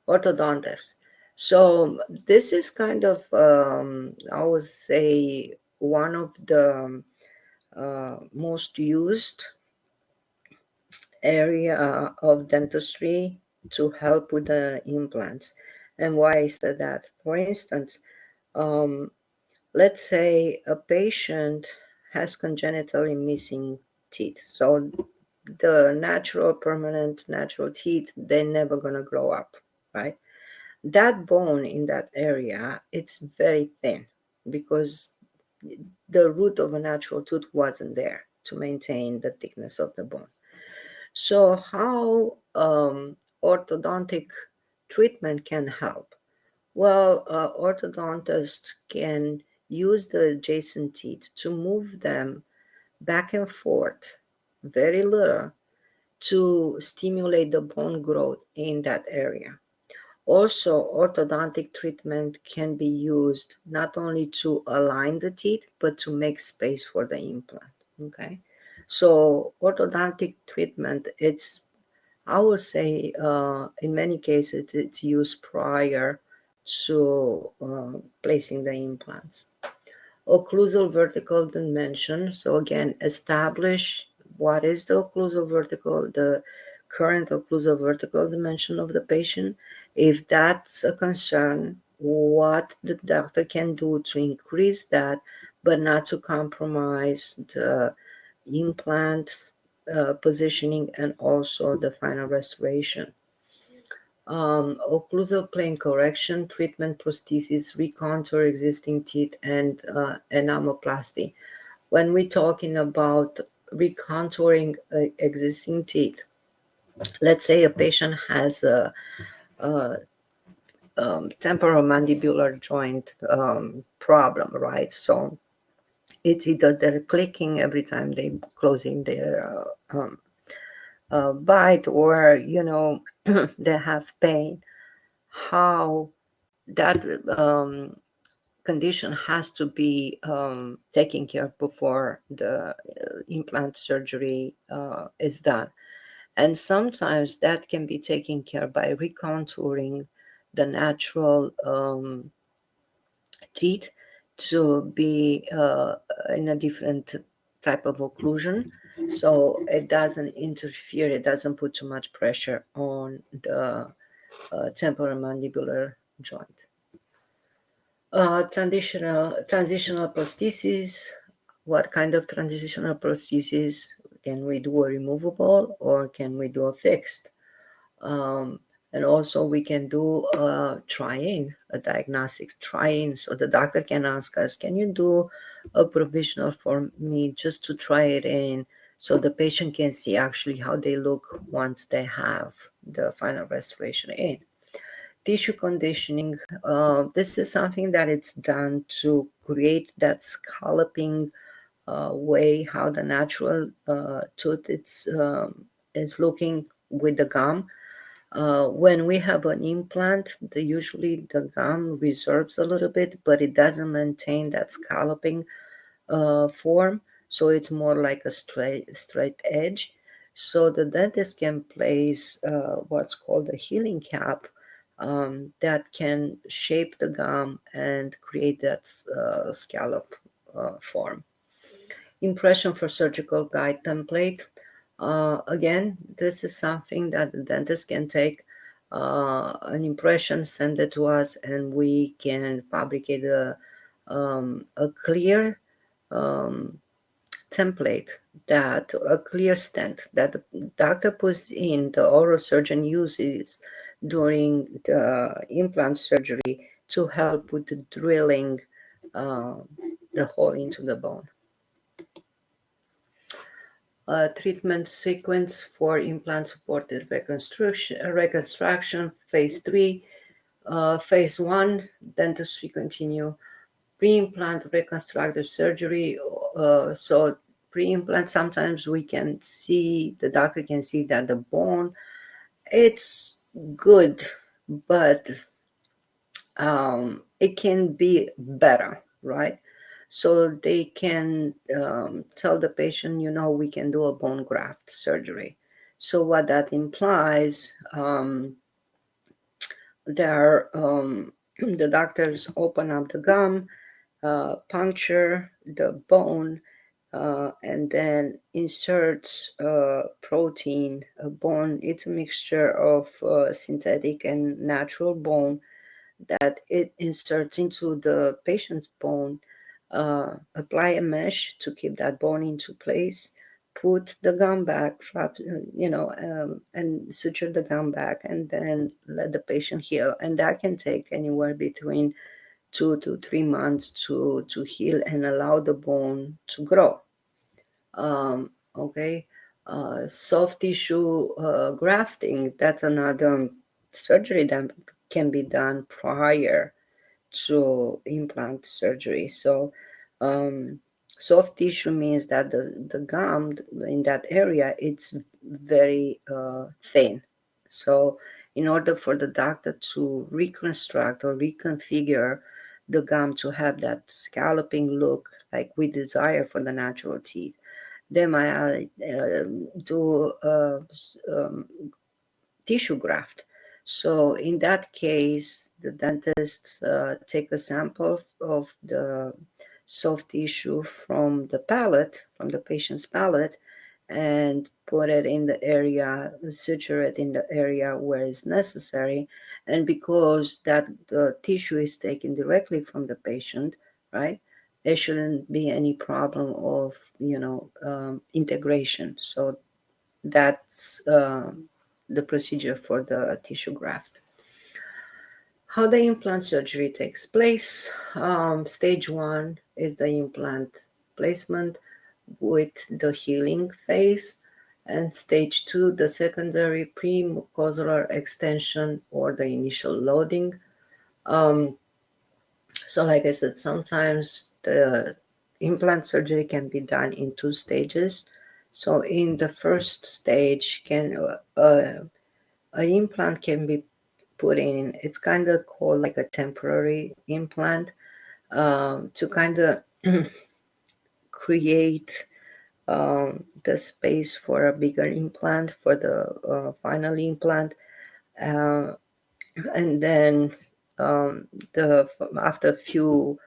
orthodontics. So this is kind of I would say one of the most used area of dentistry to help with the implants. And why is that? For instance, um, let's say a patient has congenitally missing teeth. So the permanent natural teeth, they're never going to grow up, right? That bone in that area, it's very thin because the root of a natural tooth wasn't there to maintain the thickness of the bone. So how orthodontic treatment can help? Well, orthodontists can use the adjacent teeth to move them back and forth very little to stimulate the bone growth in that area. Also, orthodontic treatment can be used not only to align the teeth, but to make space for the implant. Okay, so orthodontic treatment, I would say, in many cases, it's used prior to placing the implants. Occlusal vertical dimension. So again, establish what is the occlusal vertical, the current occlusal vertical dimension of the patient. If that's a concern, what the doctor can do to increase that, but not to compromise the implant positioning and also the final restoration. Occlusal plane correction, treatment, prosthesis, recontour existing teeth, and enameloplasty. When we're talking about recontouring existing teeth, let's say a patient has a temporomandibular joint problem, right? So it's either they're clicking every time they're closing their bite, or they have pain. How that condition has to be taken care of before the implant surgery is done. And sometimes that can be taken care of by recontouring the natural teeth to be in a different type of occlusion. So it doesn't interfere, it doesn't put too much pressure on the temporomandibular joint. Transitional prosthesis. What kind of transitional prosthesis? Can we do a removable or can we do a fixed? And also we can do a try-in, a diagnostics try-in. So the doctor can ask us, can you do a provisional for me just to try it in, so the patient can see actually how they look once they have the final restoration in. Tissue conditioning, this is something that it's done to create that scalloping way how the natural tooth is looking with the gum. When we have an implant, usually the gum reserves a little bit, but it doesn't maintain that scalloping form, so it's more like a straight edge. So the dentist can place what's called a healing cap that can shape the gum and create that scallop form. Impression for surgical guide template. Again, this is something that the dentist can take an impression, send it to us, and we can fabricate a clear template, that a clear stent that the doctor puts in, the oral surgeon uses during the implant surgery to help with the drilling the hole into the bone. Treatment sequence for implant supported reconstruction, phase 3. Phase 1, dentistry continue. Pre-implant reconstructive surgery. So pre-implant, sometimes we can see, the doctor can see that the bone, it's good, but it can be better, right? So they can tell the patient, we can do a bone graft surgery. So what that implies, the doctors open up the gum, puncture the bone, and then inserts protein, a bone. It's a mixture of synthetic and natural bone that it inserts into the patient's bone, apply a mesh to keep that bone into place, put the gum back, and suture the gum back, and then let the patient heal. And that can take anywhere between 2 to 3 months to heal and allow the bone to grow. Okay, soft tissue grafting, that's another surgery that can be done prior to implant surgery. So, um, soft tissue means that the gum in that area, it's very thin. So, in order for the doctor to reconstruct or reconfigure the gum to have that scalloping look like we desire for the natural teeth, they might do tissue graft. So in that case, the dentist take a sample of the soft tissue from the palate, from the patient's palate, and put it in the area, suture it in the area where it's necessary. And because that the tissue is taken directly from the patient, right? There shouldn't be any problem of, integration. So that's the procedure for the tissue graft. How the implant surgery takes place. Stage 1 is the implant placement with the healing phase, and stage 2, the secondary premucosal extension or the initial loading. Um, so like I said, sometimes the implant surgery can be done in 2 stages. So in the first stage, an implant can be put in. It's kind of called like a temporary implant, to kind of create the space for a bigger implant, for the final implant. Uh, and then after a few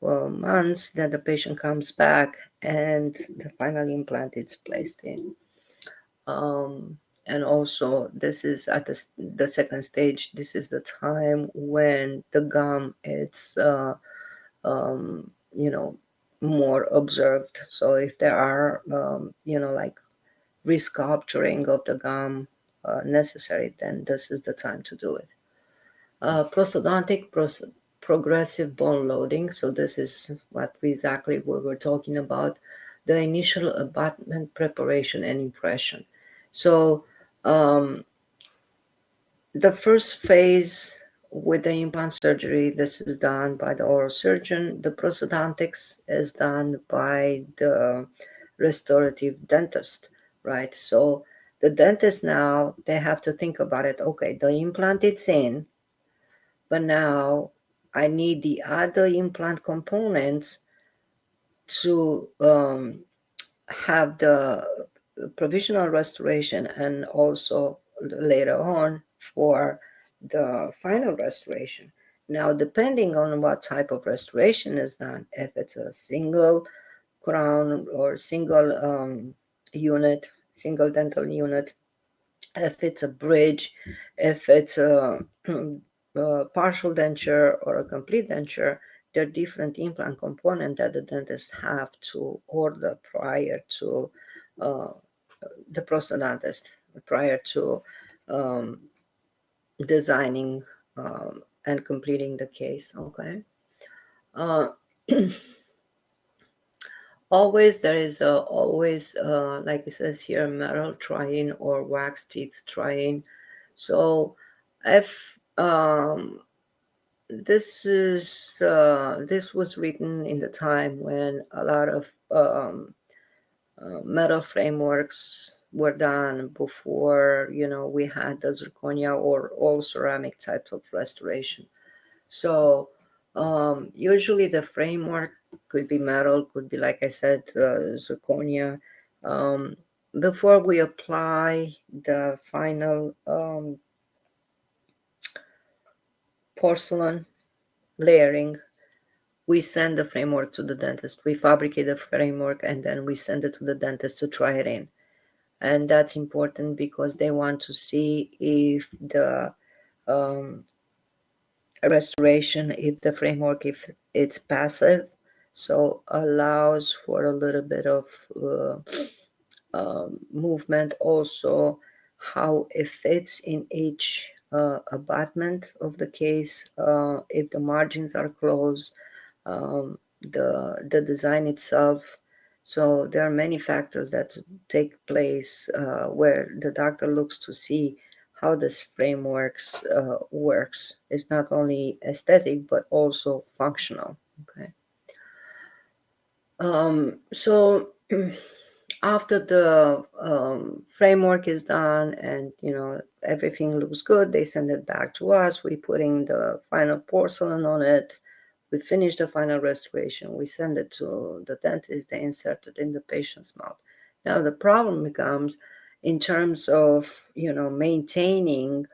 months, that the patient comes back and the final implant is placed in. And also, this is at the second stage. This is the time when the gum is, more observed. So if there are, like resculpturing of the gum necessary, then this is the time to do it. Prosthodontic progressive bone loading. So this is exactly what we're talking about. The initial abutment preparation and impression. So the first phase with the implant surgery, this is done by the oral surgeon. The prosthodontics is done by the restorative dentist, right? So the dentist now, they have to think about it. Okay, the implant is in, but now I need the other implant components to have the provisional restoration and also later on for the final restoration. Now, depending on what type of restoration is done, if it's a single crown or single dental unit, if it's a bridge, if it's a partial denture or a complete denture, there are different implant components that the dentist have to order prior to uh, the prosthodontist, prior to um, designing and completing the case. Okay. Uh, Always there is always like it says here, metal trying or wax teeth trying. So if this was written in the time when a lot of metal frameworks were done before, we had the zirconia or all ceramic types of restoration. So usually the framework could be metal, could be, like I said, zirconia. Um, Before we apply the final porcelain layering, we send the framework to the dentist. We fabricate the framework and then we send it to the dentist to try it in. And that's important because they want to see if the restoration, if the framework, if it's passive, so allows for a little bit of movement, also how it fits in each abutment of the case, if the margins are closed, the design itself. So there are many factors that take place where the doctor looks to see how this framework works. It's not only aesthetic but also functional. Okay. So after the framework is done and everything looks good, they send it back to us. We put in the final porcelain on it. We finish the final restoration. We send it to the dentist. They insert it in the patient's mouth. Now the problem becomes in terms of maintaining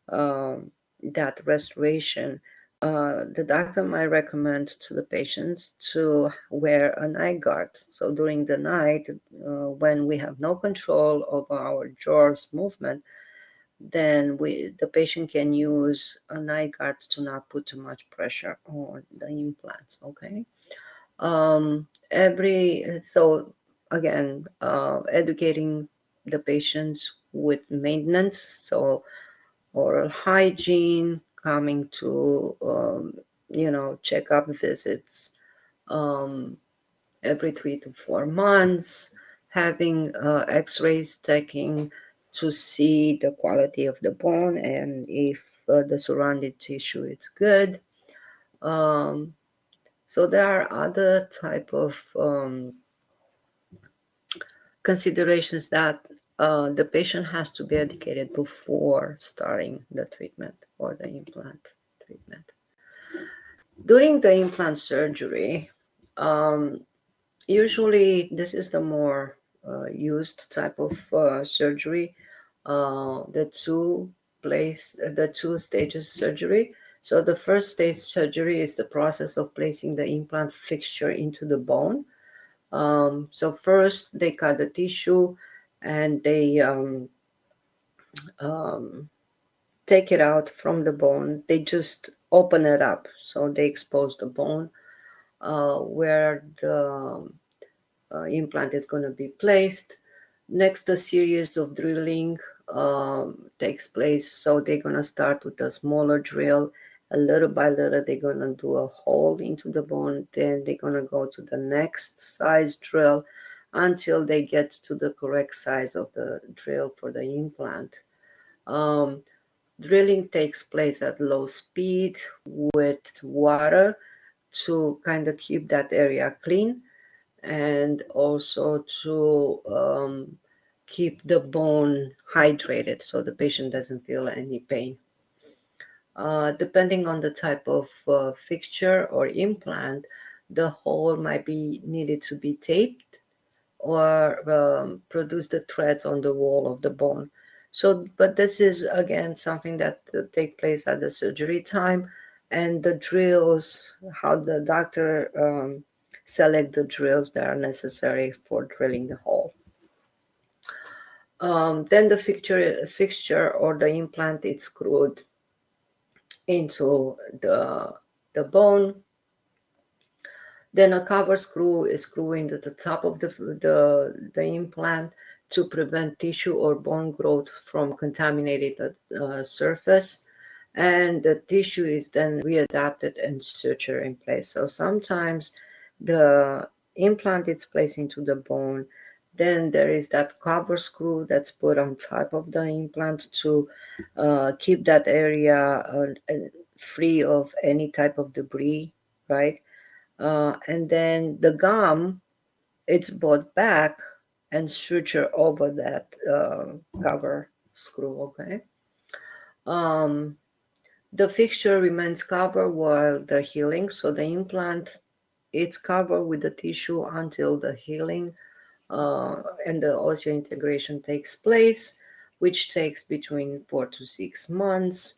that restoration. The doctor might recommend to the patients to wear an eye guard. So during the night, when we have no control over our jaws movement, then the patient can use an eye guard to not put too much pressure on the implants. Okay. So again, educating the patients with maintenance. So oral hygiene, coming to checkup visits um, every 3 to 4 months, having x-rays taken to see the quality of the bone and if the surrounding tissue is good. So there are other type of considerations that the patient has to be educated before starting the treatment or the implant treatment. During the implant surgery, usually this is the more used type of surgery, the two stages surgery. So the first stage surgery is the process of placing the implant fixture into the bone. So first they cut the tissue and they take it out from the bone. They just open it up. So they expose the bone where the implant is going to be placed. Next, a series of drilling takes place. So they're going to start with a smaller drill. A little by little, they're going to do a hole into the bone. Then they're going to go to the next size drill until they get to the correct size of the drill for the implant. Drilling takes place at low speed with water to kind of keep that area clean and also to keep the bone hydrated so the patient doesn't feel any pain. Depending on the type of fixture or implant, the hole might be needed to be taped or produce the threads on the wall of the bone. So, but this is again something that take place at the surgery time, and the drills, how the doctor select the drills that are necessary for drilling the hole. Then the fixture or the implant is screwed into the bone. Then a cover screw is screwed into the top of the implant to prevent tissue or bone growth from contaminated surface. And the tissue is then readapted and suture in place. So sometimes the implant is placed into the bone. Then there is that cover screw that's put on top of the implant to keep that area free of any type of debris, right? And then the gum, it's brought back and suture over that cover screw, okay? The fixture remains covered while the healing, so the implant, it's covered with the tissue until the healing and the osseointegration takes place, which takes between 4 to 6 months.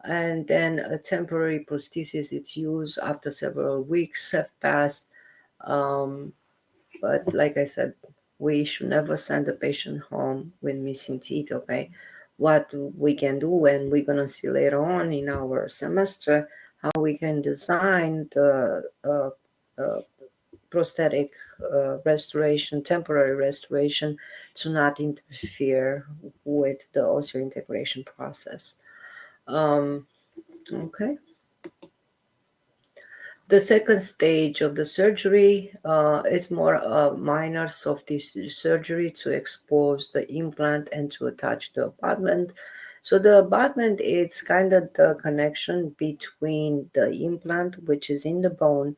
And then a temporary prosthesis is used after several weeks have passed. But like I said, we should never send a patient home with missing teeth, okay? What we can do, and we're going to see later on in our semester, how we can design the prosthetic restoration, temporary restoration, to not interfere with the osseointegration process. Okay. The second stage of the surgery is more minor soft tissue surgery to expose the implant and to attach the abutment. So the abutment is kind of the connection between the implant, which is in the bone,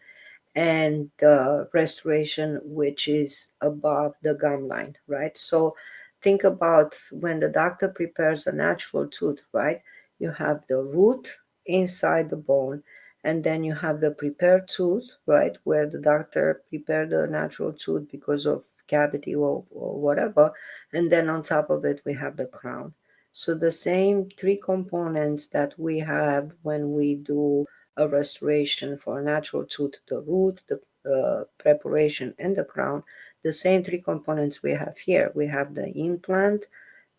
and the restoration, which is above the gum line, right? So think about when the doctor prepares a natural tooth, right? You have the root inside the bone, and then you have the prepared tooth, right? Where the doctor prepared the natural tooth because of cavity or whatever. And then on top of it, we have the crown. So the same three components that we have when we do a restoration for a natural tooth, the root, the preparation, and the crown, the same three components we have here. We have the implant,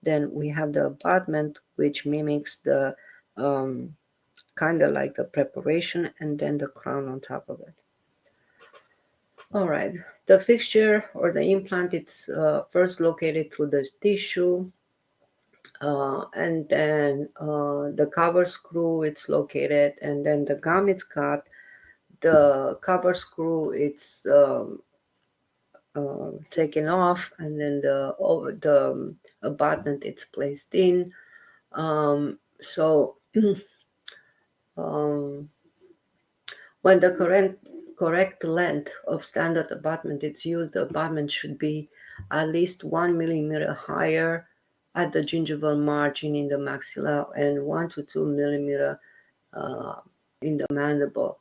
then we have the abutment, which mimics the kind of like the preparation, and then the crown on top of it. All right, the fixture or the implant, it's first located through the tissue, and then the cover screw, it's located, and then the gum is cut. The cover screw, it's taken off, and then the abutment, it's placed in. So um, when the correct length of standard abutment is used, the abutment should be at least 1 millimeter higher at the gingival margin in the maxilla and 1 to 2 millimeter in the mandible.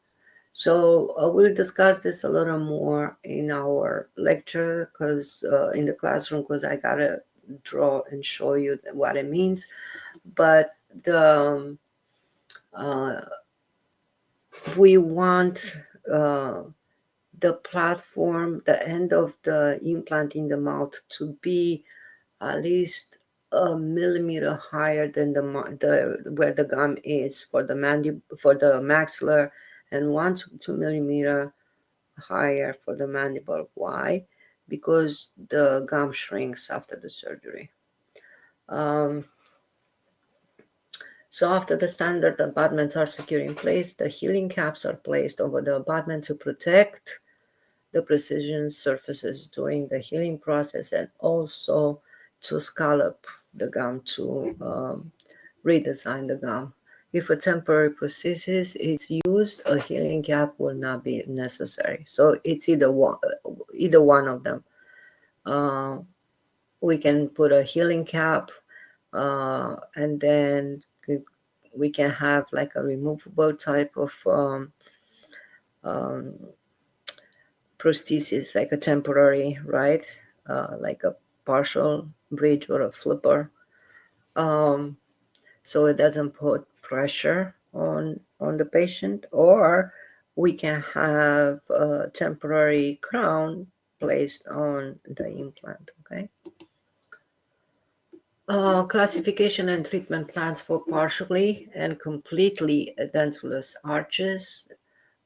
So we'll discuss this a little more in our lecture, because in the classroom, because I gotta draw and show you what it means. But uh, we want the platform, the end of the implant in the mouth, to be at least 1 millimeter higher than the where the gum is for the maxilla, and 1 to 2 millimeter higher for the mandible. Why? Because the gum shrinks after the surgery. So after the standard abutments are secure in place, the healing caps are placed over the abutment to protect the precision surfaces during the healing process, and also to scallop the gum, to redesign the gum. If a temporary prosthesis is used, a healing cap will not be necessary. So it's either one of them. Uh, we can put a healing cap, and then we can have like a removable type of um, prosthesis, like a temporary, right? Like a partial bridge or a flipper. Um, so it doesn't put pressure on the patient, or we can have a temporary crown placed on the implant. Okay. Classification and treatment plans for partially and completely edentulous arches.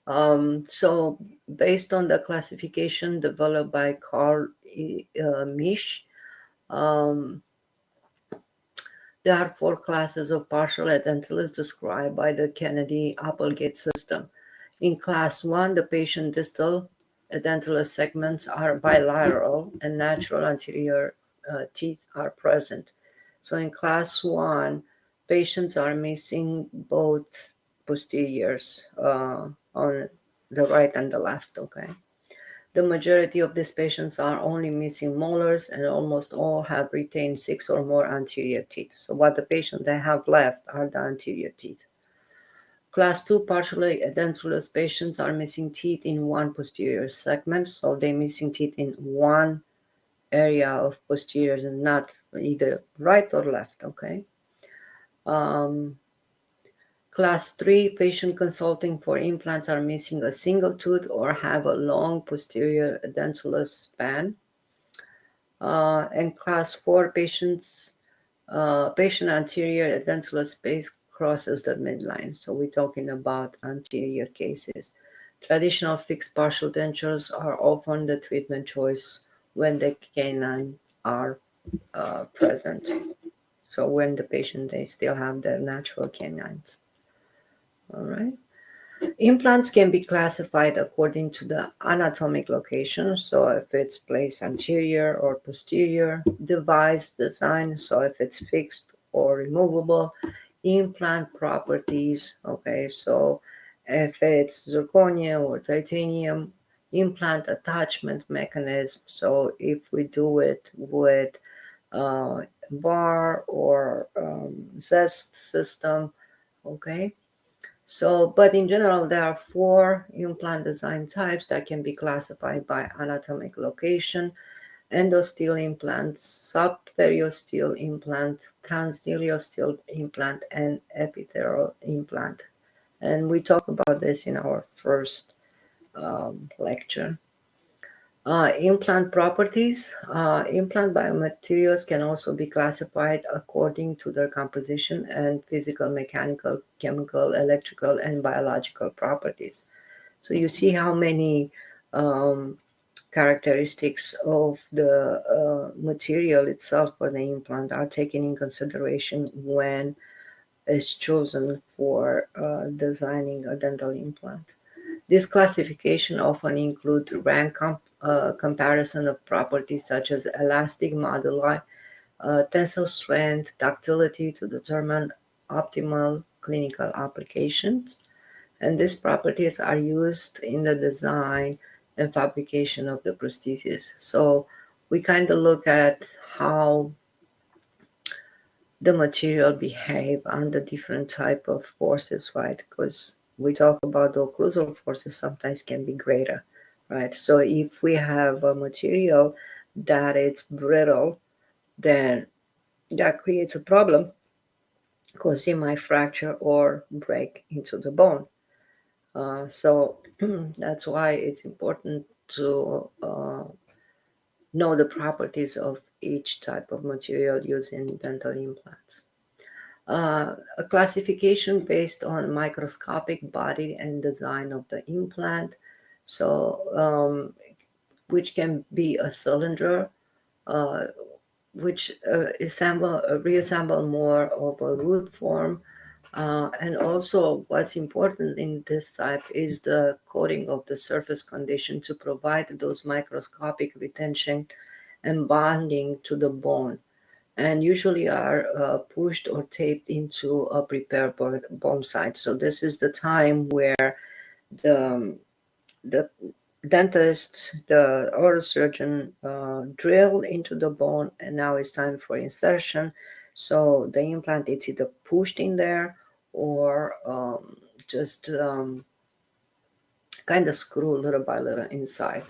So based on the classification developed by Carl Misch, um, there are 4 classes of partial edentulous described by the Kennedy-Applegate system. In class 1, the patient distal edentulous segments are bilateral and natural anterior teeth are present. So in class 1, patients are missing both posteriors on the right and the left, okay? The majority of these patients are only missing molars, and almost all have retained 6 or more anterior teeth. So what the patients they have left are the anterior teeth. Class 2 partially edentulous patients are missing teeth in one posterior segment, so they're missing teeth in one area of posteriors and not either right or left, okay? Class 3 patient consulting for implants are missing a single tooth or have a long posterior edentulous span. And class 4 patient anterior edentulous space crosses the midline. So we're talking about anterior cases. Traditional fixed partial dentures are often the treatment choice when the canine are present. So when the patient, they still have their natural canines. All right. Implants can be classified according to the anatomic location, so if it's placed anterior or posterior, device design, so if it's fixed or removable, implant properties, okay, so if it's zirconia or titanium, implant attachment mechanism, so if we do it with bar or zest system, okay. So, but in general, there are four implant design types that can be classified by anatomic location: endosteel implant, subperiosteal implant, transiliosteel implant, and epithelial implant. And we talked about this in our first lecture. Implant properties. Implant biomaterials can also be classified according to their composition and physical, mechanical, chemical, electrical, and biological properties. So you see how many characteristics of the material itself for the implant are taken in consideration when it's chosen for designing a dental implant. This classification often includes rank comparison of properties such as elastic moduli, tensile strength, ductility to determine optimal clinical applications. And these properties are used in the design and fabrication of the prosthesis. So we kind of look at how the material behave under different type of forces, right? Because we talk about the occlusal forces sometimes can be greater, right? So if we have a material that is brittle, then that creates a problem because it might fracture or break into the bone. So that's why it's important to know the properties of each type of material used in dental implants. A classification based on microscopic body and design of the implant, so which can be a cylinder, uh, which reassemble more of a root form. And also what's important in this type is the coating of the surface condition to provide those microscopic retention and bonding to the bone, and usually are pushed or taped into a prepared bone site. So this is the time where the the dentist, the oral surgeon drill into the bone, and now it's time for insertion. So the implant is either pushed in there or just kind of screw little by little inside.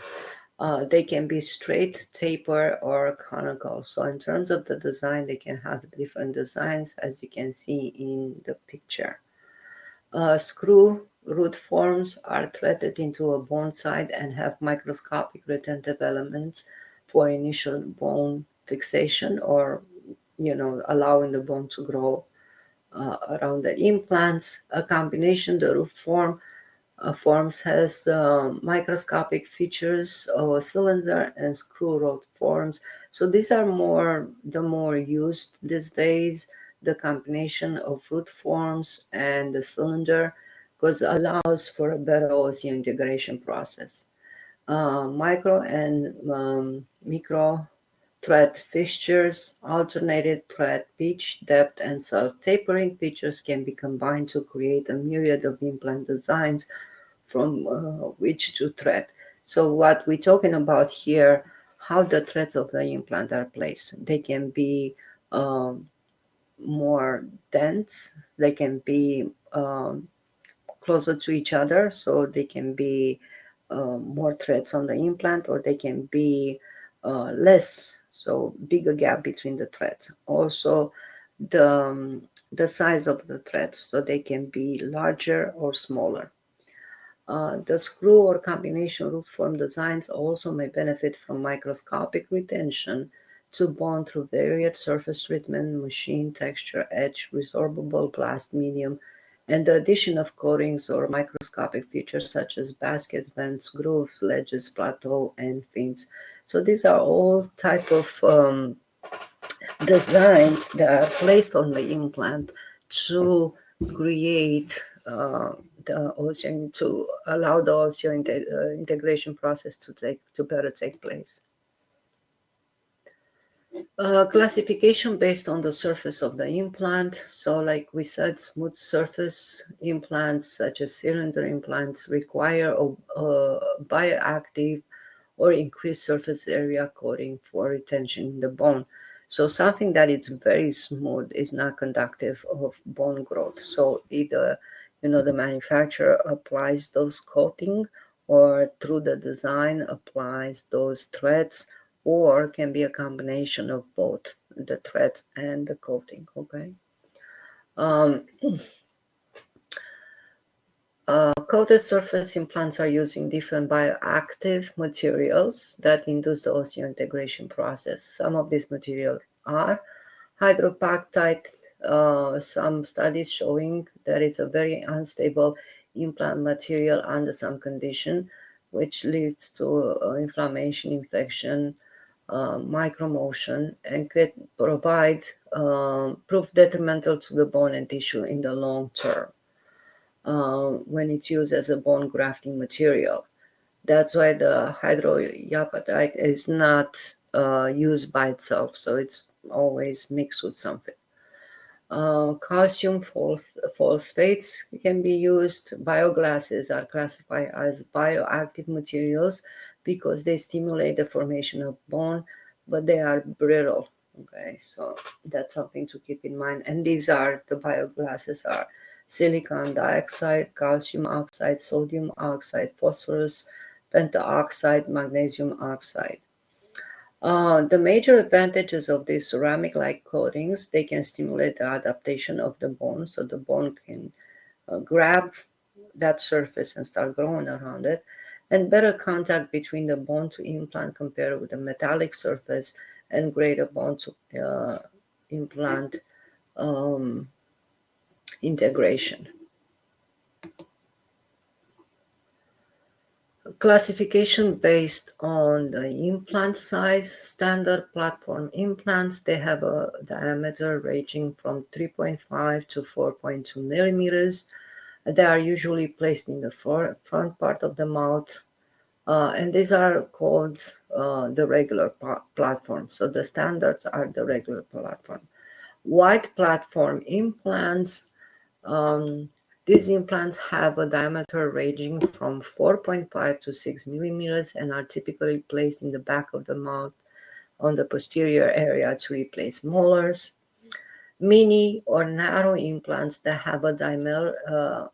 They can be straight, taper, or conical. So in terms of the design, they can have different designs, as you can see in the picture. Screw root forms are threaded into a bone side and have microscopic retentive elements for initial bone fixation, or allowing the bone to grow around the implants. A combination, the root forms has microscopic features of a cylinder and screw rod forms. So these are the more used these days, the combination of root forms and the cylinder, because it allows for a better osseointegration process. Micro and micro thread fixtures, alternated thread pitch, depth, and self-tapering features can be combined to create a myriad of implant designs from which to thread. So what we're talking about here, how the threads of the implant are placed. They can be more dense, they can be closer to each other, so they can be more threads on the implant, or they can be less, so bigger gap between the threads. Also, the size of the threads, so they can be larger or smaller. The screw or combination root form designs also may benefit from microscopic retention to bond through various surface treatment, machine texture, edge, resorbable glass medium, and the addition of coatings or microscopic features such as baskets, vents, grooves, ledges, plateau, and fins. So these are all type of designs that are placed on the implant to create the osseo, to allow the osseo integration process to better take place. Classification based on the surface of the implant. So like we said, smooth surface implants such as cylinder implants require a bioactive or increased surface area coating for retention in the bone. So something that is very smooth is not conductive of bone growth. So either, the manufacturer applies those coating, or through the design applies those threads, or can be a combination of both the threads and the coating. Okay. Coated surface implants are using different bioactive materials that induce the osseointegration process. Some of these materials are hydropactide. Some studies showing that it's a very unstable implant material under some condition, which leads to inflammation, infection, micromotion, and could provide prove detrimental to the bone and tissue in the long term when it's used as a bone grafting material. That's why the hydroapatite is not used by itself, so it's always mixed with something. Calcium phosphates can be used. Bioglasses are classified as bioactive materials because they stimulate the formation of bone, but they are brittle. Okay, so that's something to keep in mind. And these are the bioglasses are silicon dioxide, calcium oxide, sodium oxide, phosphorus pentaoxide, magnesium oxide. The major advantages of these ceramic-like coatings, they can stimulate the adaptation of the bone, so the bone can grab that surface and start growing around it, and better contact between the bone to implant compared with the metallic surface, and greater bone to implant integration. Classification based on the implant size. Standard platform implants, they have a diameter ranging from 3.5 to 4.2 millimeters. They are usually placed in the front part of the mouth, and these are called the regular platform. So the standards are the regular platform. Wide platform implants, these implants have a diameter ranging from 4.5 to 6 millimeters and are typically placed in the back of the mouth on the posterior area to replace molars. Mini or narrow implants that have a diameter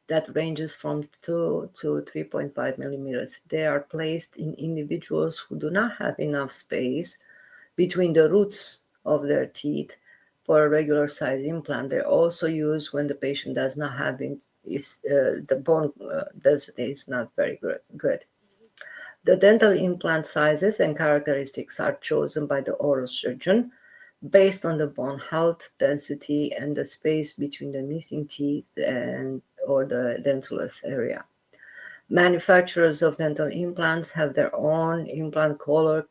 that ranges from 2 to 3.5 millimeters. They are placed in individuals who do not have enough space between the roots of their teeth for a regular size implant. They're also used when the patient does not have the bone is not very good. The dental implant sizes and characteristics are chosen by the oral surgeon based on the bone health, density, and the space between the missing teeth or the dentulous area. Manufacturers of dental implants have their own implant color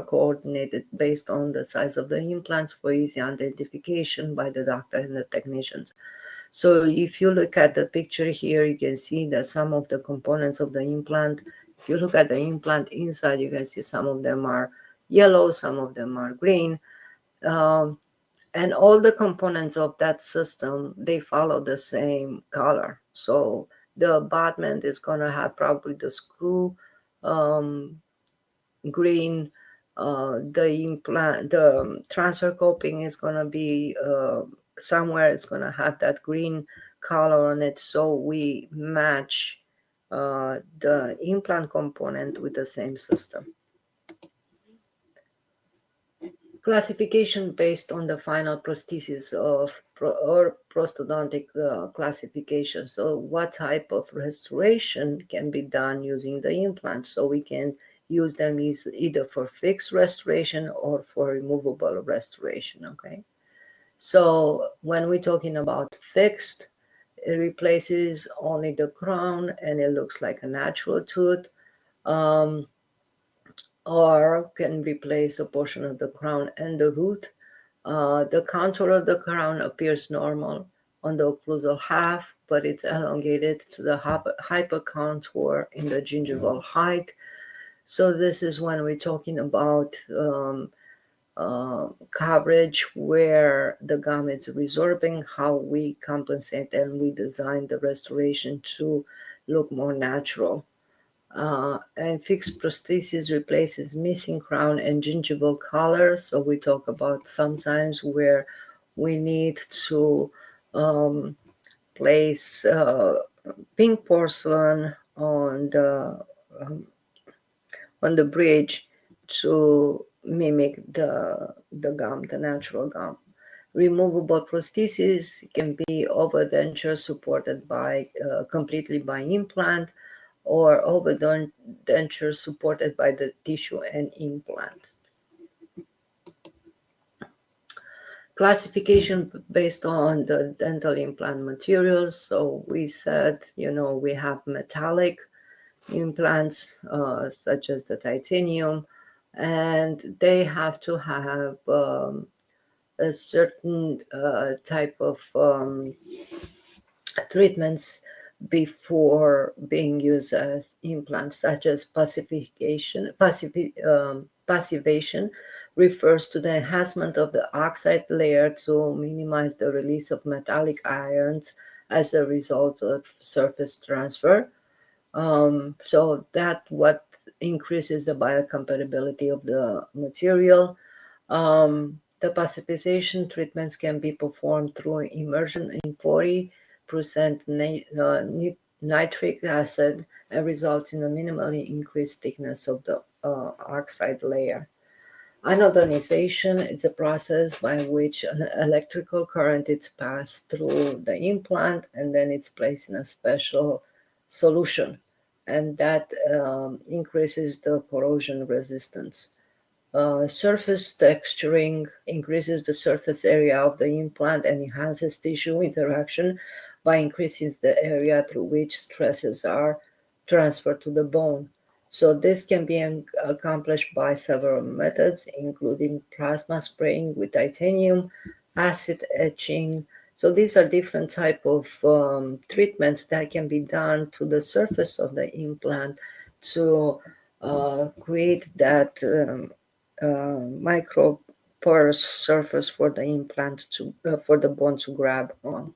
coordinated based on the size of the implants for easy identification by the doctor and the technicians. So if you look at the picture here, you can see that some of the components of the implant, if you look at the implant inside, you can see some of them are yellow, some of them are green. And all the components of that system, they follow the same color. So the abutment is going to have probably the screw green. The transfer coping is going to be somewhere it's going to have that green color on it. So we match the implant component with the same system. Classification based on the final prosthesis or prosthodontic classification. So what type of restoration can be done using the implant? So we can use them either for fixed restoration or for removable restoration, okay? So when we're talking about fixed, it replaces only the crown and it looks like a natural tooth. or can replace a portion of the crown and the root. The contour of the crown appears normal on the occlusal half, but it's elongated to the hypercontour in the gingival height. So this is when we're talking about coverage where the gum is resorbing, how we compensate and we design the restoration to look more natural. And fixed prosthesis replaces missing crown and gingival color. So we talk about sometimes where we need to place pink porcelain um, on the bridge to mimic the gum, the natural gum. Removable prosthesis can be overdenture supported by completely by implant, or overdenture supported by the tissue and implant. Classification based on the dental implant materials. So we said, we have metallic implants such as the titanium, and they have to have a certain type of treatments before being used as implants, such as passivation refers to the enhancement of the oxide layer to minimize the release of metallic ions as a result of surface transfer. So that what increases the biocompatibility of the material. The passivation treatments can be performed through immersion in 40% nitric acid and results in a minimally increased thickness of the oxide layer. Anodonization is a process by which an electrical current is passed through the implant and then it's placed in a special solution, and that increases the corrosion resistance. Surface texturing increases the surface area of the implant and enhances tissue interaction by increasing the area through which stresses are transferred to the bone. So this can be accomplished by several methods, including plasma spraying with titanium, acid etching. So these are different type of treatments that can be done to the surface of the implant to create that micro porous surface for the implant for the bone to grab on.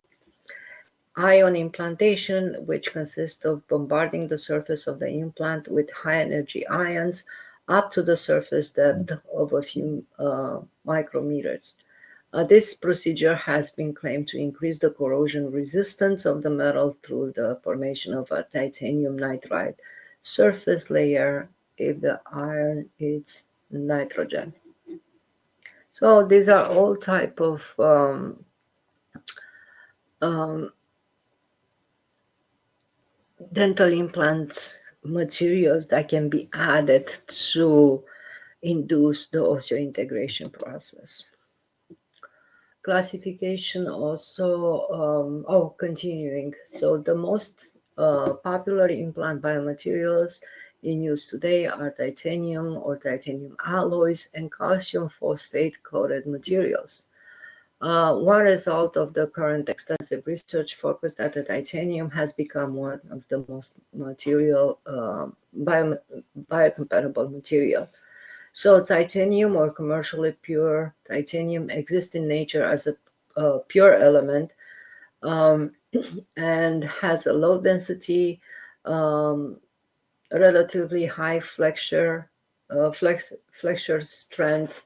Ion implantation, which consists of bombarding the surface of the implant with high energy ions up to the surface depth of a few micrometers. This procedure has been claimed to increase the corrosion resistance of the metal through the formation of a titanium nitride surface layer if the iron is nitrogen. So these are all type of um, dental implants materials that can be added to induce the osseointegration process. Classification also, continuing. So the most popular implant biomaterials in use today are titanium or titanium alloys and calcium phosphate coated materials. One result of the current extensive research focused that the titanium has become one of the most biocompatible material. So titanium or commercially pure titanium exists in nature as a pure element and has a low density, relatively high flexure strength,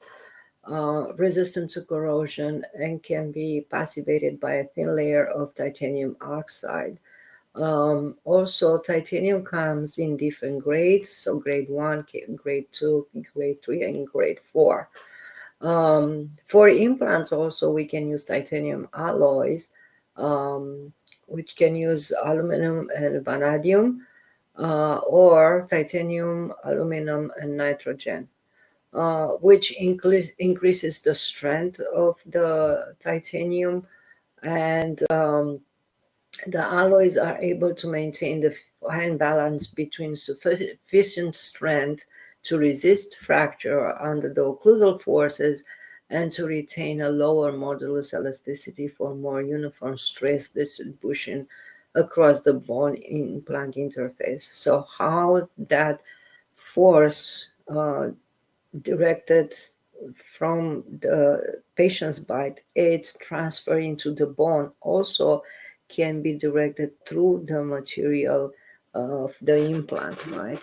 resistant to corrosion, and can be passivated by a thin layer of titanium oxide. Also, titanium comes in different grades, so grade 1, grade 2, grade 3, and grade 4. For implants also, we can use titanium alloys, which can use aluminum and vanadium, or titanium, aluminum, and nitrogen. Which increases the strength of the titanium, and the alloys are able to maintain the fine balance between sufficient strength to resist fracture under the occlusal forces and to retain a lower modulus elasticity for more uniform stress distribution across the bone implant interface. So how that force directed from the patient's bite, its transfer into the bone also can be directed through the material of the implant, right?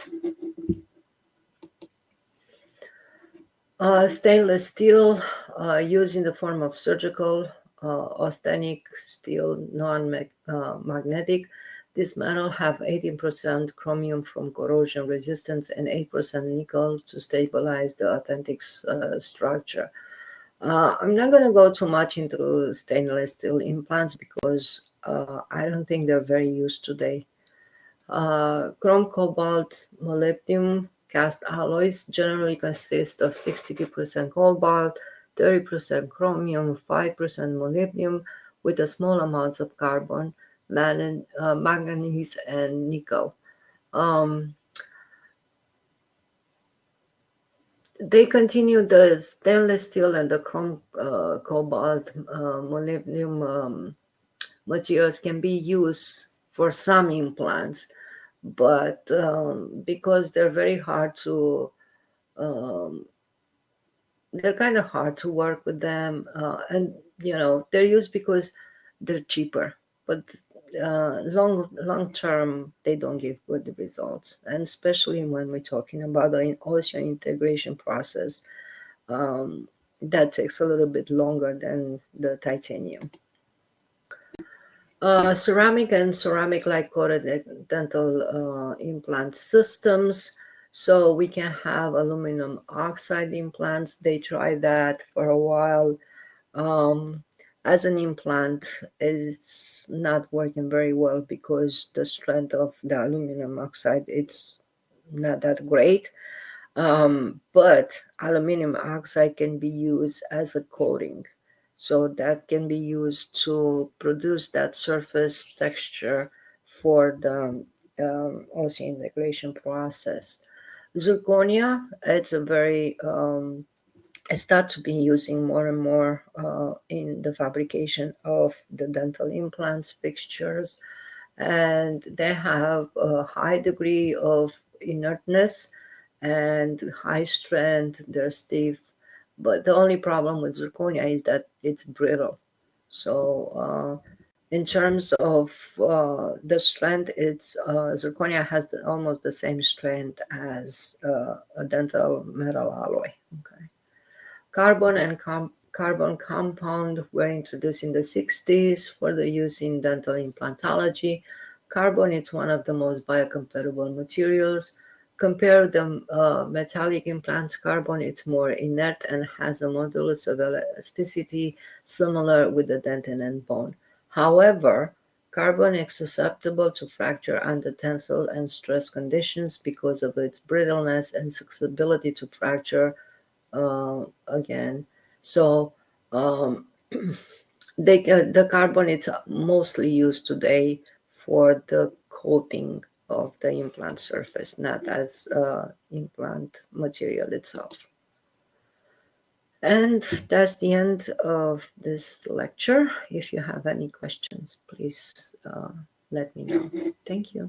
Stainless steel used in the form of surgical, austenitic steel, non-magnetic. This metal have 18% chromium from corrosion resistance and 8% nickel to stabilize the authentic structure. I'm not going to go too much into stainless steel implants because I don't think they're very used today. Chrome, cobalt, molybdenum cast alloys generally consist of 62% cobalt, 30% chromium, 5% molybdenum, with a small amounts of carbon, manganese, and nickel. They continue the stainless steel and the chrome, cobalt, molybdenum materials can be used for some implants, but because they're very hard to, they're kind of hard to work with them, and they're used because they're cheaper, but long term they don't give good results, and especially when we're talking about the osseointegration process, that takes a little bit longer than the titanium. Ceramic and ceramic-like coated dental implant systems. So we can have aluminum oxide implants. They tried that for a while. As an implant, it's not working very well because the strength of the aluminum oxide, it's not that great. But aluminum oxide can be used as a coating. So that can be used to produce that surface texture for the osseointegration process. Zirconia, it's a very, I start to be using more and more in the fabrication of the dental implants fixtures, and they have a high degree of inertness and high strength, they're stiff. But the only problem with zirconia is that it's brittle. So in terms of the strength, it's zirconia has almost the same strength as a dental metal alloy. Okay. Carbon and carbon compound were introduced in the 60s for the use in dental implantology. Carbon is one of the most biocompatible materials. Compare the metallic implants. Carbon is more inert and has a modulus of elasticity similar with the dentin and bone. However, carbon is susceptible to fracture under tensile and stress conditions because of its brittleness and susceptibility to fracture again. So the carbon is mostly used today for the coating of the implant surface, not as implant material itself. And that's the end of this lecture. If you have any questions, please let me know. Thank you.